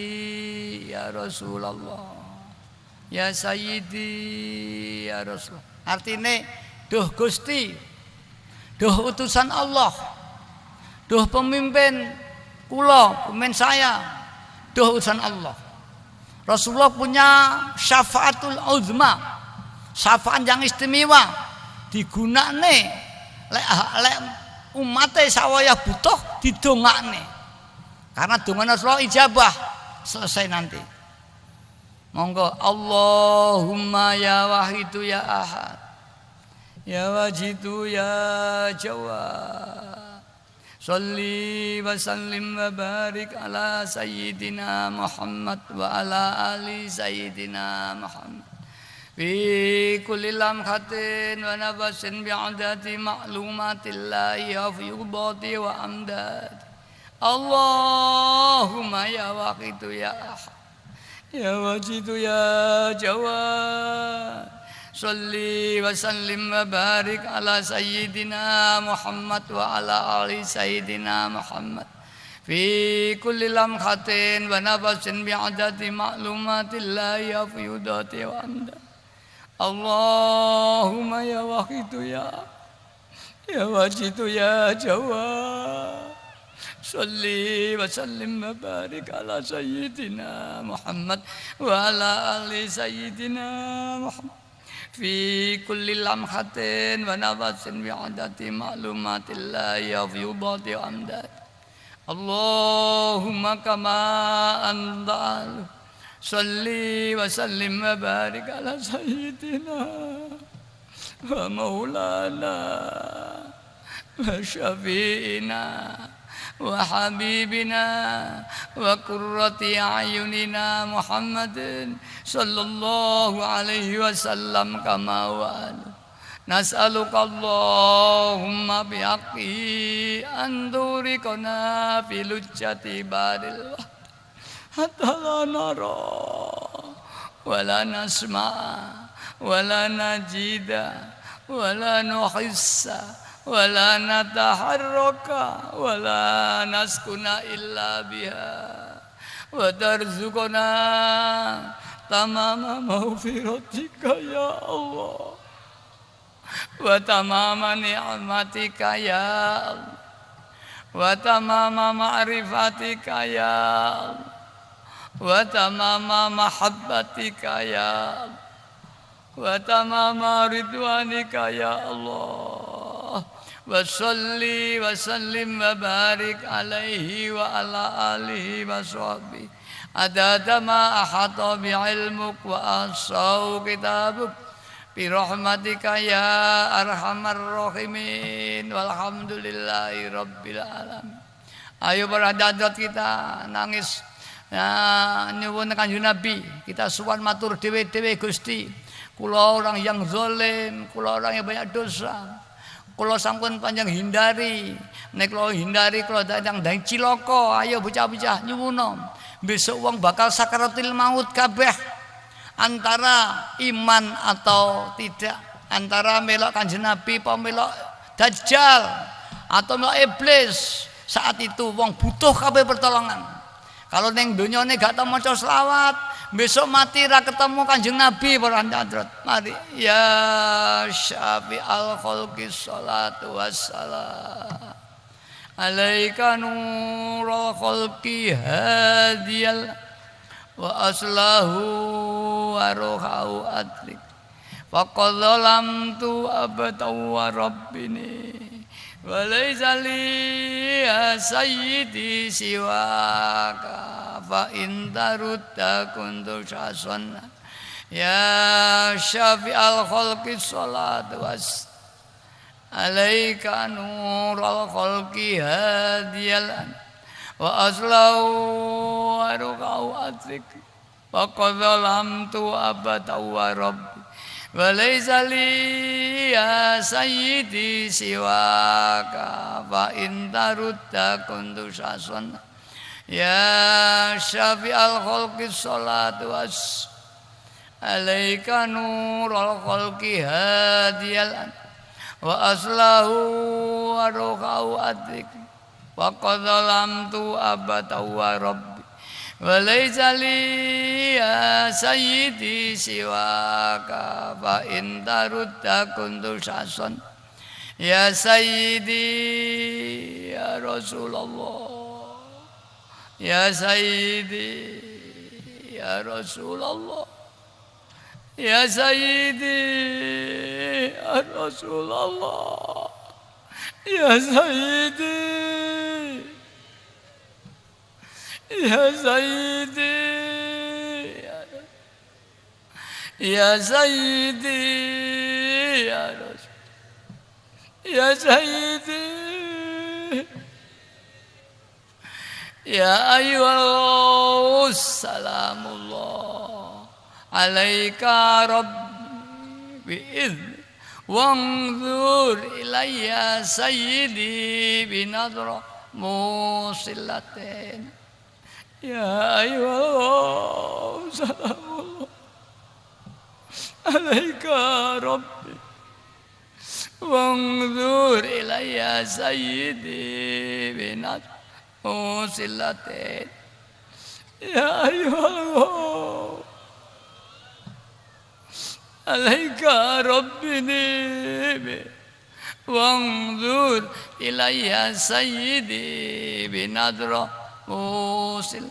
ya Rasulullah, ya Sayyidi ya Rasul. Artinya, duh Gusti, duh utusan Allah, duh pemimpin kula, pemimpin saya, duh utusan Allah. Rasulullah punya syafaatul uzma, syafaat yang istimewa digunakne lek umate sawaya butuh didongakne. Karena dongan Rasulullah ijabah selesai nanti. Monggo Allahumma ya wahidu ya ahad ya wajidu ya jawad sholli wa sallim wa barik ala sayyidina Muhammad wa ala ali sayyidina Muhammad fi kulli lamhatin wa nafasin bi'adati ma'lumatillahi wa fiyudati wa amdad Allahumma ya wahidu ya ahad ya wajidu ya jawad sholli wa sallim wa barik ala sayyidina Muhammad wa ala ali sayyidina Muhammad fi kulli lamhatin wa nafasin bi'adati ma'lumatillahi wa fiyudati wa amda Allahumma ya wahidu ya wajidu ya jawad sholli wa sallim wa barik ala sayyidina Muhammad wa ala ali sayyidina Muhammad fi kulli lamhatin wa nafasin bi'adati ma'lumatillahi wa fiyudati wa amdad Allahumma kama anta sholli wa sallim wa barik ala sayyidina wa maulana wa syafi'ina wa habibina wa qurrati a'yunina Muhammadin sallallahu alaihi wasallam kama wa nas'aluka Allahumma bihaqqi an turikana fi lujjati baril hatta la nara wa la nasma' wa la najida wa la nuhissa wala nataharraka wala naskuna illa biha wa tarzuqna tamama maghfiratika ya Allah wa tamama ni'matika ya Allah wa tamama ma'rifatika ya Allah wa tamama mahabbatika ya Allah wa tamama ridwanika ya Allah wa salli wa sallim wa barik alaihi wa ala alihi wa sahbihi adada ma ahata bi ilmuk wa asau kitabuk bi rahmatika ya arhamar rahimin walhamdulillahi rabbil alamin. Ayo para hadirat kita nangis nyuwun Kanjeng Nabi, kita suwan matur dhewe-dhewe Gusti, kula orang yang zalim, kula orang yang banyak dosa. Kalau sampun panjang hindari, nek kalau hindari kalau datang dari ciloko, ayo bocah-bocah nyuwun. Besok wong bakal sakaratul maut kabeh. Antara iman atau tidak, antara melok Kanjeng Nabi apa melok Dajjal atau melok iblis. Saat itu wong butuh kabeh pertolongan. Kalau neng dunyane gak tau maca selawat, besok mati ra ketemu Kanjeng Nabi para hadirat. Mari ya syafi al khalqi sholatu wassalam alaika nurul khalqi hadiyal wa aslahu wa ruhau adlik faqad zalamtu abataw wa rabbini walaysa li ya sayyidi siwaka fa in tarudda kuntu syasana ya syafi'al khalqi sholatu was alaika nurul khalqi hadiyal wa aslahu wa ruqau atrik wa qad zalamtu abata wa rabbi walaysa li ya sayyidi siwaka fa in tarudda kuntu syasana ya syafi'al khalqi sholatu was alaika nurul khalqi hadiyal wa aslahu wa ruqau atrik wa qad zalamtu abata wa rabbi walaysa li ya sayyidi siwaka fa in tarudda kuntu syasan ya sayyidi ya Rasulullah ya sayyidi ya Rasulullah, ya Sayyidi, ya Rasulullah, ya Sayyidi, ya Sayyidi, ya Sayyidi, ya Rasul, ya Sayyidi, ya ayyuhal salamullah alaika rabbi bi'idhni wanzur ilayya sayyidi binadra musillatin ya ayyuhal salamullah alaika rabbi wanzur ilayya sayyidi binadra musillatin ya ayyuhallah alaika rabbini wanzur ilayya sayyidi binadra musil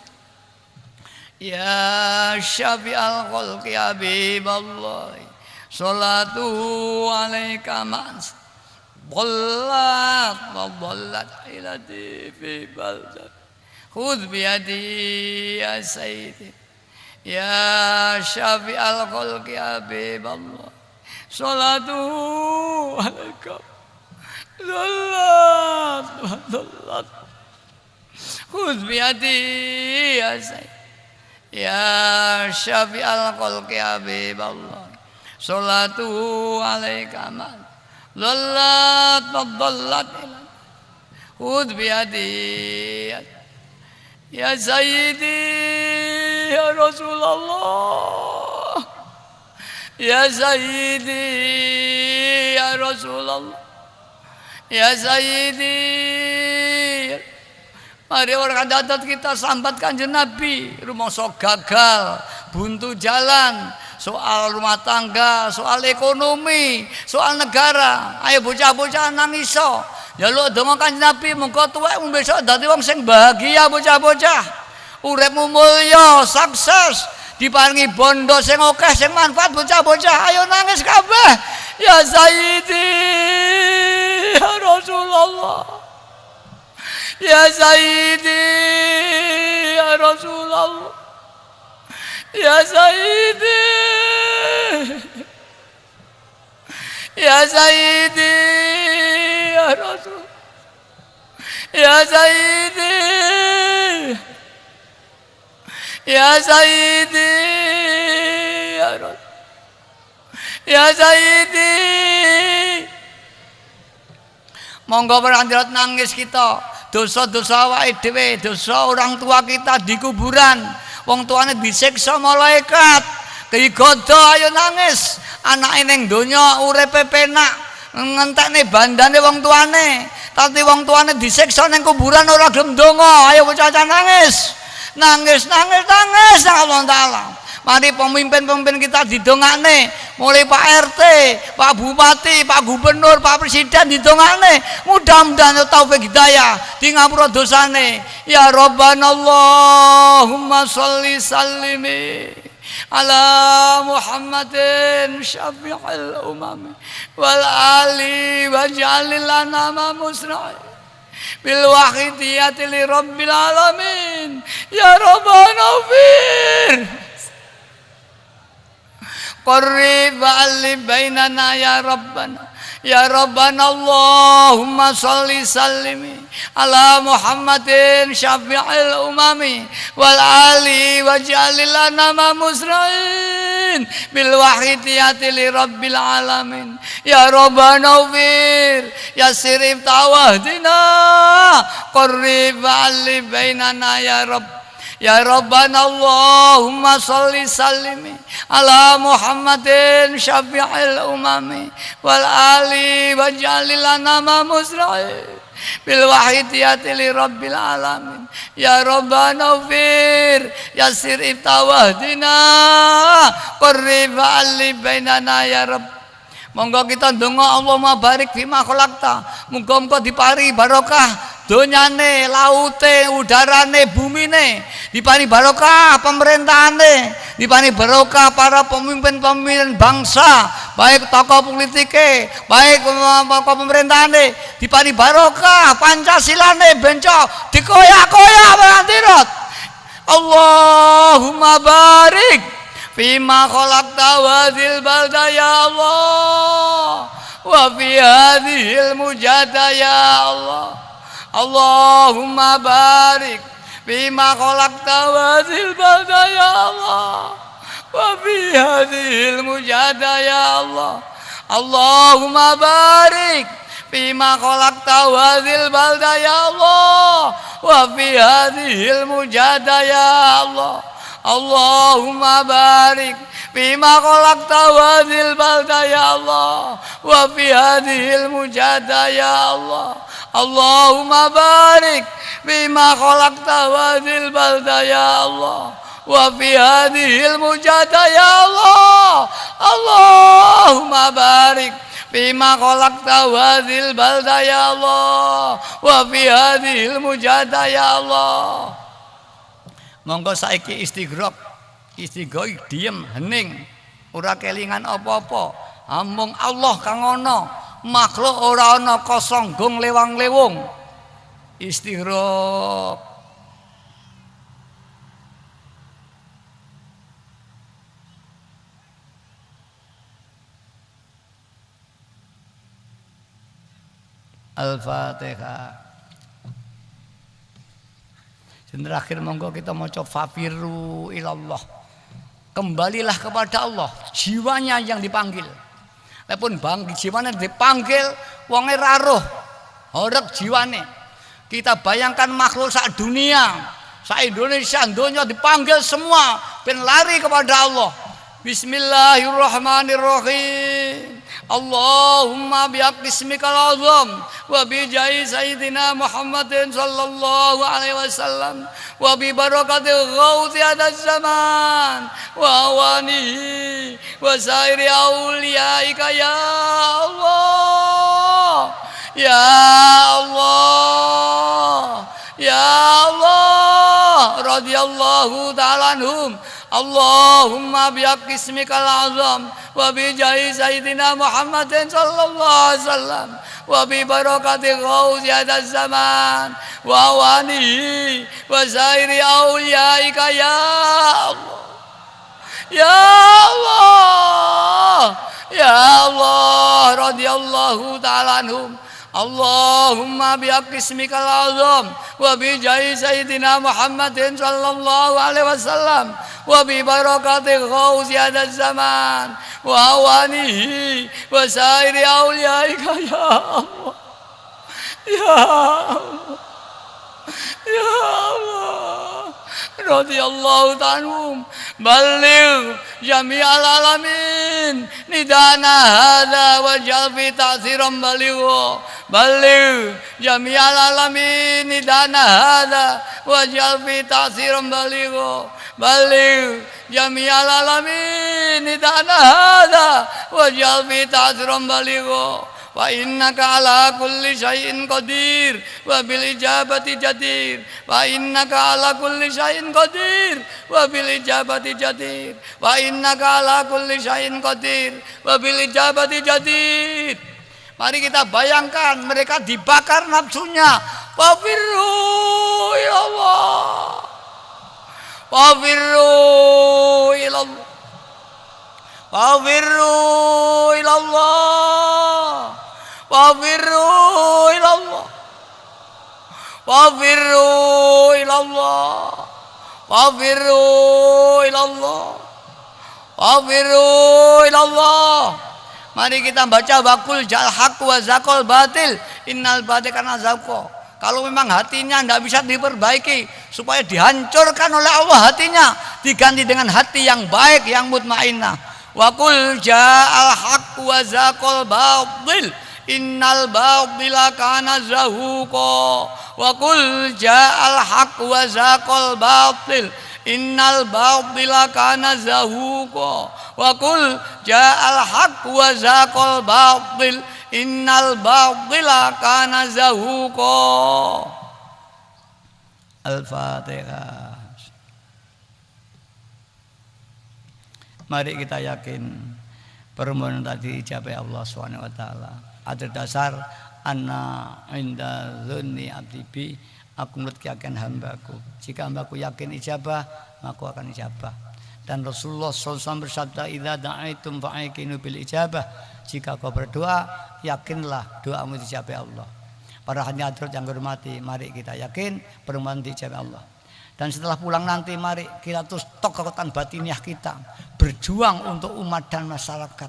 ya syafi'al khalqi habiballah salatu alaika mas Bollat wa bollat ilati fi baldat khudh biyadi ya sayyidi ya syafi'al khalqi habiballah salatu alaika bollat wa bollat khudh biyadi ya sayyidi ya syafi'al khalqi habiballah salatu alaika mas Dhallat wadhallat khudh biyadi ya sayyidi ya Rasulullah ya sayyidi ya Rasulullah ya sayyidi. Mari orang adat kita sambat Kanjeng Nabi, rumangsa gagal, buntu jalan, soal rumah tangga, soal ekonomi, soal negara. Ayo bocah-bocah nangiso. Njaluk donga Kanjeng Nabi mengko tuwek besok dadi wong sing bahagia bocah-bocah. Uripmu mulya, sukses, diparingi bondo sing akeh sing manfaat bocah-bocah. Ayo nangis kabeh. Ya Sayyidi, ya Rasulullah. Ya Sayyidi, ya Rasulullah. Ya Sayyidi, ya Sayyidi, ya Rasul, ya Sayyidi, ya Sayyidi, ya Rasul, ya Sayyidi. Monggo berandirat nangis kita, dosa-dosa awake dhewe, dosa orang tua kita di kuburan. Wong tuane disiksa malaikat, digoda ayo nangis. Anake ning donya uripe penak, ngentekne bandane wong tuane. Tapi wong tuane disiksa ning kuburan ora gelem ndonga. Ayo bocah nangis. Nangis nang Allah Taala. Mari pemimpin-pemimpin kita didongakne, mulai Pak RT, Pak Bupati, Pak Gubernur, Pak Presiden didongakne. Mudah-mudahan taufik hidayah di ngapura dosane. Ya Rabbana Allahumma sholli sallimi ala Muhammadin syafi'il umami wal ali waj'alil lana musra'i bil wahidiyati li rabbil alamin. Ya Rabbana fir qarrib wa'alib bainana ya Rabbana. Ya Rabbana Allahumma sholli sallimi ala Muhammadin syafi'il umami wal ali waj'alil lana musra'in bil wahidiyati li rabbil alamin. Ya Rabbana fir yassir iftawahdina qarrib wa'alib bainana ya Rabb. Ya Rabbana Allahumma sholli sallimi ala Muhammadin syafi'il umami wal ali waj'alil lana musra'in bil wahidiyati li rabbil alamin. Ya Rabbana fir yassir iftawahdina qarrib wa'alib bainana ya Rabb. Monggo kita ndonga Allahumma barik fima khalaqta. Muga-muga dipari barokah donyane, laute, udarane, bumine, dipani barokah pemerintahane, dipani barokah para pemimpin-pemimpin bangsa, baik tokoh politike, baik tokoh pemerintahane, dipani barokah Pancasilane benco dikoyak-koyak pengantirot. Allahumma barik fima khalaqta hadhil balda ya Allah wa fi hadhil mujada ya Allah. Allahumma barik fima khalaqta hadhil balda ya Allah wa fi hadhil mujada ya Allah. Allahumma barik fima khalaqta hadhil balda ya Allah wa fi hadhil mujada ya Allah. Allahumma barik fima khalaqta hadhil balda ya Allah wa fi hadhil mujada ya Allah. Allahumma barik fima khalaqta hadhil balda ya Allah wa fi hadhil mujada ya Allah. Allahumma barik fima khalaqta hadhil balda ya Allah wa fi hadhil mujada ya Allah. Monggo saiki istighraq diem hening ora kelingan apa-apa, amung Allah kang ana, makhluk ora ana kosong gong lewang-lewung. Istighraq. Al-Fatihah. Dan terakhir monggo kita maca fafiru ilallah. Kembalilah kepada Allah, jiwanya yang dipanggil. Lepun bang jiwanya dipanggil wonge ra roh. Horeg jiwane. Kita bayangkan makhluk sak dunia, sak Indonesia donya dipanggil semua ben lari kepada Allah. Bismillahirrahmanirrahim. Allahumma bihaqqismikal azam wa bi jahi sayyidina Muhammadin sallallahu alaihi wasallam wa bi barakatil ghauti adas zaman wa awanihi wa sairi auliyaika ya Allah ya Allah ya Allah radhiyallahu ta'ala anhum. Allahumma bihaqqismikal azam wa bi jahi sayyidina Muhammadin sallallahu alaihi wasallam wa bi barakatil ghauzi hadas zaman wa awanihi wa sairi auliyaika ya Allah ya Allah ya Allah radhiyallahu ta'ala anhum. Allahumma bihaqqismikal azam wa bi jahi sayyidina Muhammadin sallallahu alaihi wasallam wa bi barakatil ghauzi hadas zaman wa awanihi wa sairi auliyaika ya Allah ya Allah ya Allah radhiyallahu ta'ala baligh jami'al alamin nidana hadza waj'al fi ta'siran baligh baligh jami'al alamin nidana hadza waj'al fi ta'siran baligh baligh jami'al alamin nidana hadza waj'al fi ta'siran baligh wa innaka ala kulli syai'in qadir wa bil ijabati jadir wa innaka ala kulli syai'in qadir wa bil ijabati jadir wa innaka ala kulli syai'in qadir wa bil ijabati jadir. Mari kita bayangkan mereka dibakar nafsunya. Wafirru ilallah wafirru ilallah wafirru ilallah wafirru ilallah wafirru ilallah wafirru ilallah wafirru ilallah. Mari kita baca bakul jal haq wa zakol batil innal batil kana zaqo. Kalau memang hatinya tidak bisa diperbaiki supaya dihancurkan oleh Allah hatinya, diganti dengan hati yang baik yang mutmainnah. Wa qul ja'al haq wa zaqal batil innal batila kana zahuqa. Wa qul ja'al haq wa zaqal batil innal batila kana zahuqa. Wa qul ja'al haq wa zaqal batil innal batila kana zahuqa. Al-Fatihah. Mari kita yakin permohonan tadi dijabai Allah Subhanahu wa taala. Atas dasar anna inda dzunni abdi bi, aku menurut keyakinan hambaku. Jika hambaku yakin ijabah, maka akan ijabah. Dan Rasulullah SAW bersabda, idza da'aitum fa'aqinu bil ijabah. Jika kau berdoa, yakinlah doamu dijabai Allah. Para hadirin yang hormati, mari kita yakin permohonan dijabai Allah. Dan setelah pulang nanti mari kita terus kekuatan batiniah kita berjuang untuk umat dan masyarakat.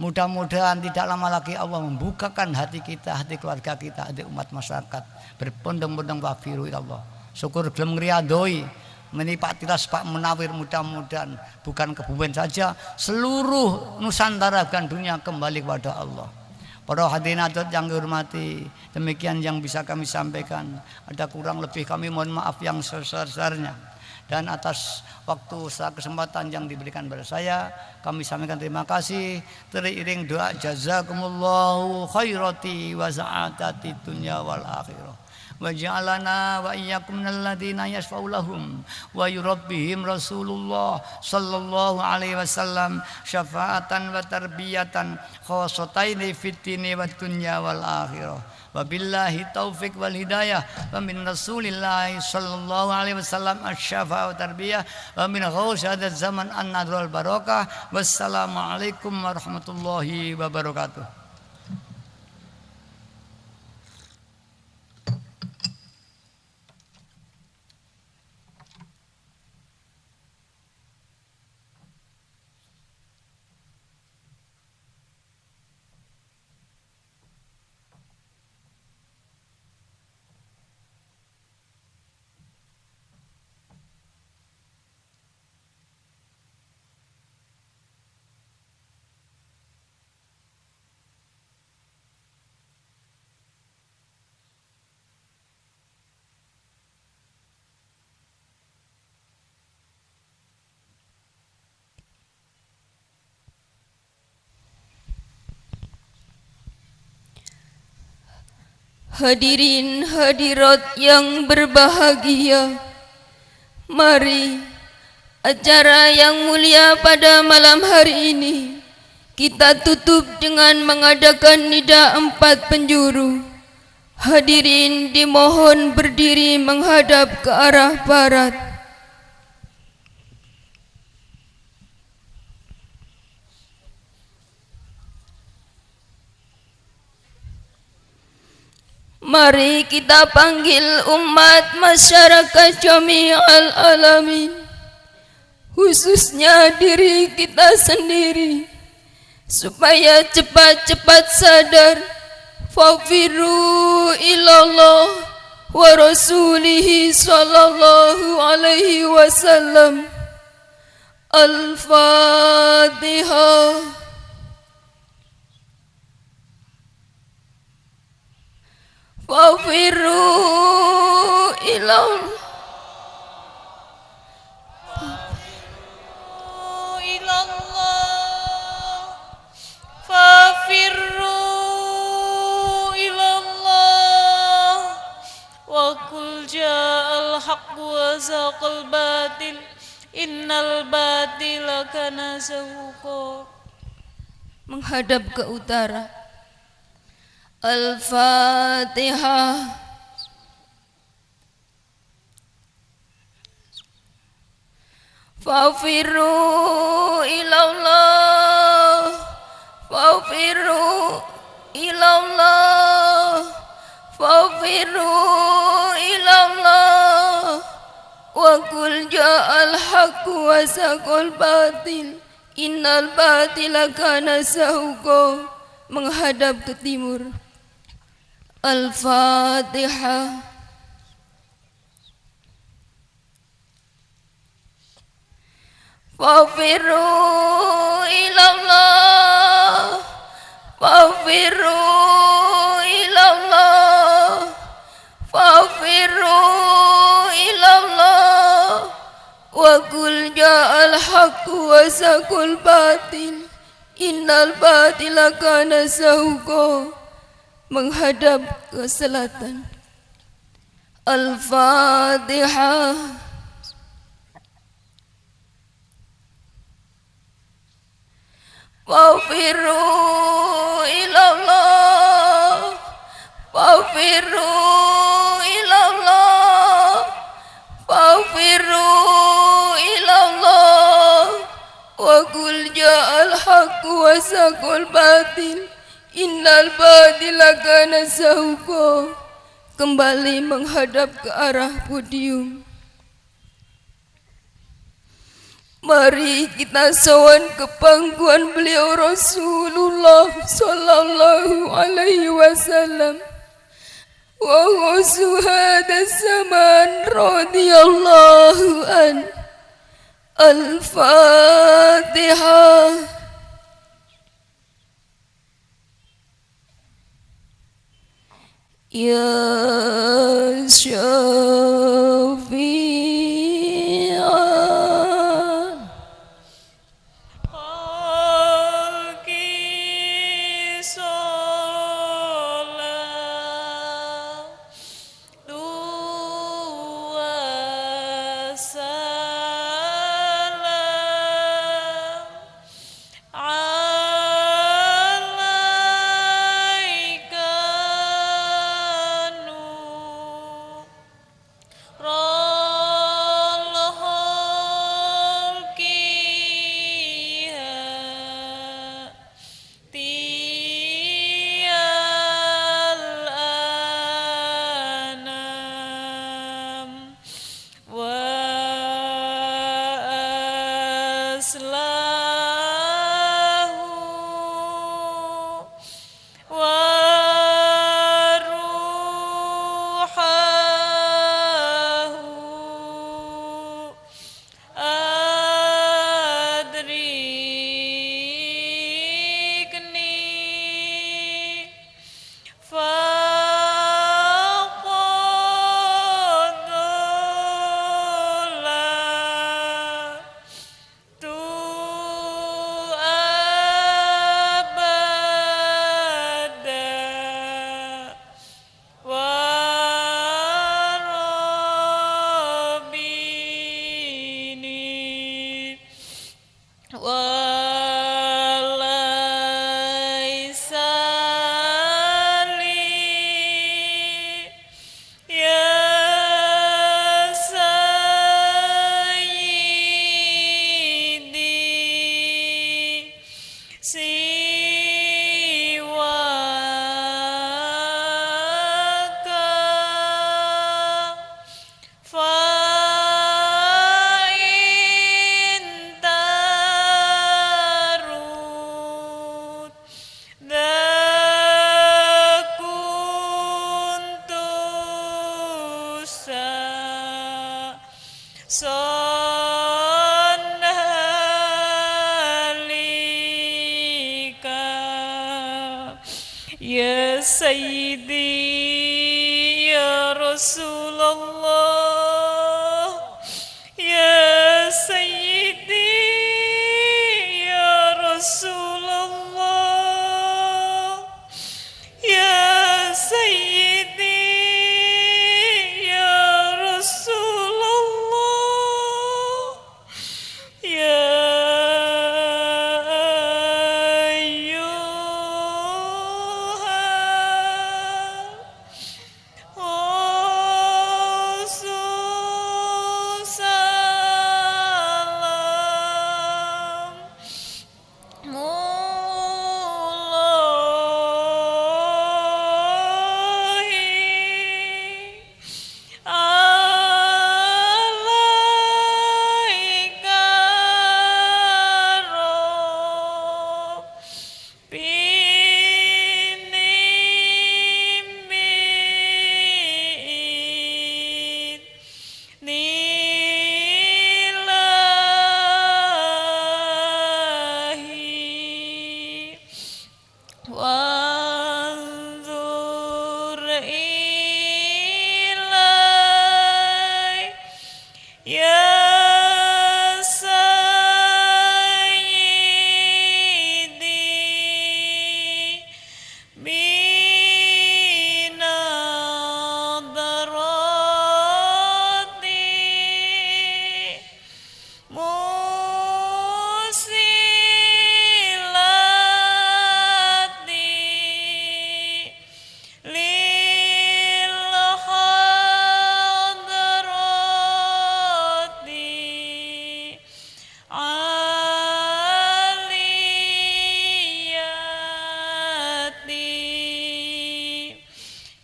Mudah-mudahan tidak lama lagi Allah membukakan hati kita, hati keluarga kita, hati umat masyarakat. Berpondong-pondong wafiru Allah. Syukur gelem ngriadoi menipati Pak Munawir, mudah-mudahan bukan Kebumen saja, seluruh Nusantara dan dunia kembali kepada Allah. Para hadirin yang dihormati, demikian yang bisa kami sampaikan. Ada kurang lebih kami mohon maaf yang sebesar-besarnya. Dan atas waktu kesempatan yang diberikan kepada saya, kami sampaikan terima kasih. Teriring doa jazakumullahu khairati wa sa'atati dunya wal akhirah. Wa ja'alana wa iyyakum minal ladzina yashfa'u lahum wa yurabbihim Rasulullah sallallahu alaihi wasallam syafa'atan wa tarbiyatan khassataini fid dini wad dunya wal akhirah. Wabillahi taufik wal hidayah wa min Rasulillah sallallahu alaihi wasallam asy-syafa'ah wa tarbiyah wa min ghausyadzal zaman an-nadr wal barakah. Wassalamualaikum warahmatullahi wabarakatuh. Hadirin hadirat yang berbahagia, mari acara yang mulia pada malam hari ini kita tutup dengan mengadakan nida 4 penjuru. Hadirin dimohon berdiri menghadap ke arah barat. Mari kita panggil umat masyarakat jami'al alamin, khususnya diri kita sendiri, supaya cepat-cepat sadar. Fafiru ilallah wa rasulihi sallallahu alaihi wasallam. Al-Fatihah. Fafirru ilallah, fafirru ilallah, wa qul ja'al haqq wa zaqal batil, innal batila kana zahuqa. Menghadap ke utara. Al-Fatihah. Fafirru ilallah, fafirru ilallah, fafirru ilallah, wa qul ja'al haqqu wa zaqal batil, innal batila kana zahuqa. Menghadap ke timur. Al-Fatihah. Fafirru ilallah, fafirru ilallah, fafirru ilallah, wa qul ja'al haqqu wa zaqal batil, innal batila kana zahuqa, menghadap ke selatan. Al-Fatihah. Wafiru ilallah, wafiru ilallah, wafiru ilallah, wa qul ja'al haqqu wa zaqal batil, innal batila kana zahuqa. Kembali menghadap ke arah podium. Mari kita sowan ke pangkuan beliau Rasulullah sallallahu alaihi wasallam wa husuhada zaman radhiyallahu an. Al-Fatihah. Ya Syafi'an Khalqi salatu wassalam alaika Ya Sayyidi Ya Rasulullah, Ya Sayyidi Ya Rasulullah, Ya Sayyidi Ya Rasulullah, Ya wanzur ilai ya Sayyidi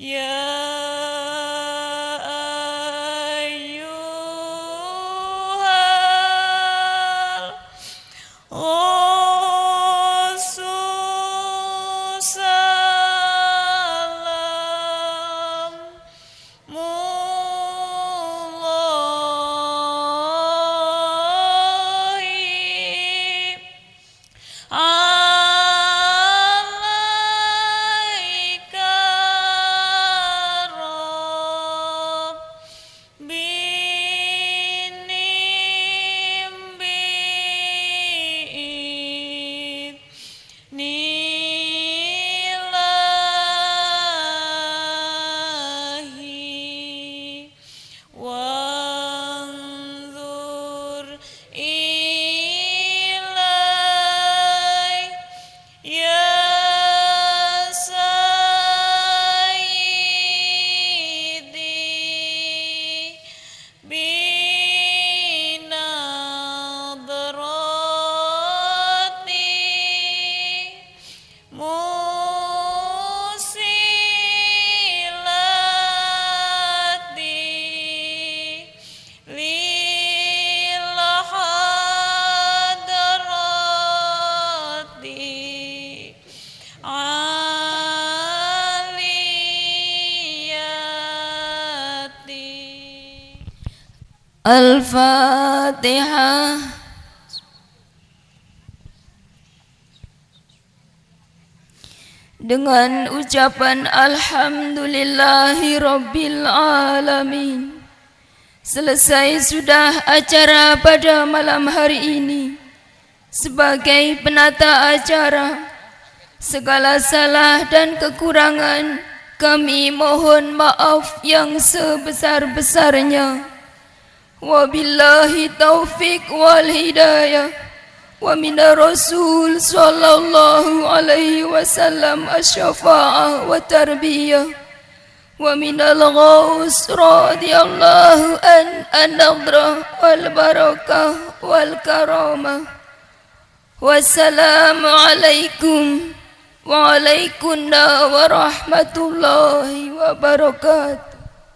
Ya ayyuhal Rasul salam Mullahi alaika Nilahi wanzur ilai ya sayyidi binadrati musilati lil hadrati aliyati. Al-Fatihah. Dengan ucapan Alhamdulillahi Rabbil Alamin, selesai sudah acara pada malam hari ini. Sebagai penata acara, segala salah dan kekurangan kami mohon maaf yang sebesar-besarnya. Wabillahi taufiq wal hidayah. Wa minar rasul sallallahu alaihi wasallam asy-syafa'ah wa tarbiyah. Wa minal ghaus radhiyallahu an-nadrah wal barakah wal karamah. Wassalamu alaikum wa alaikumussalam warahmatullahi wabarakatuh.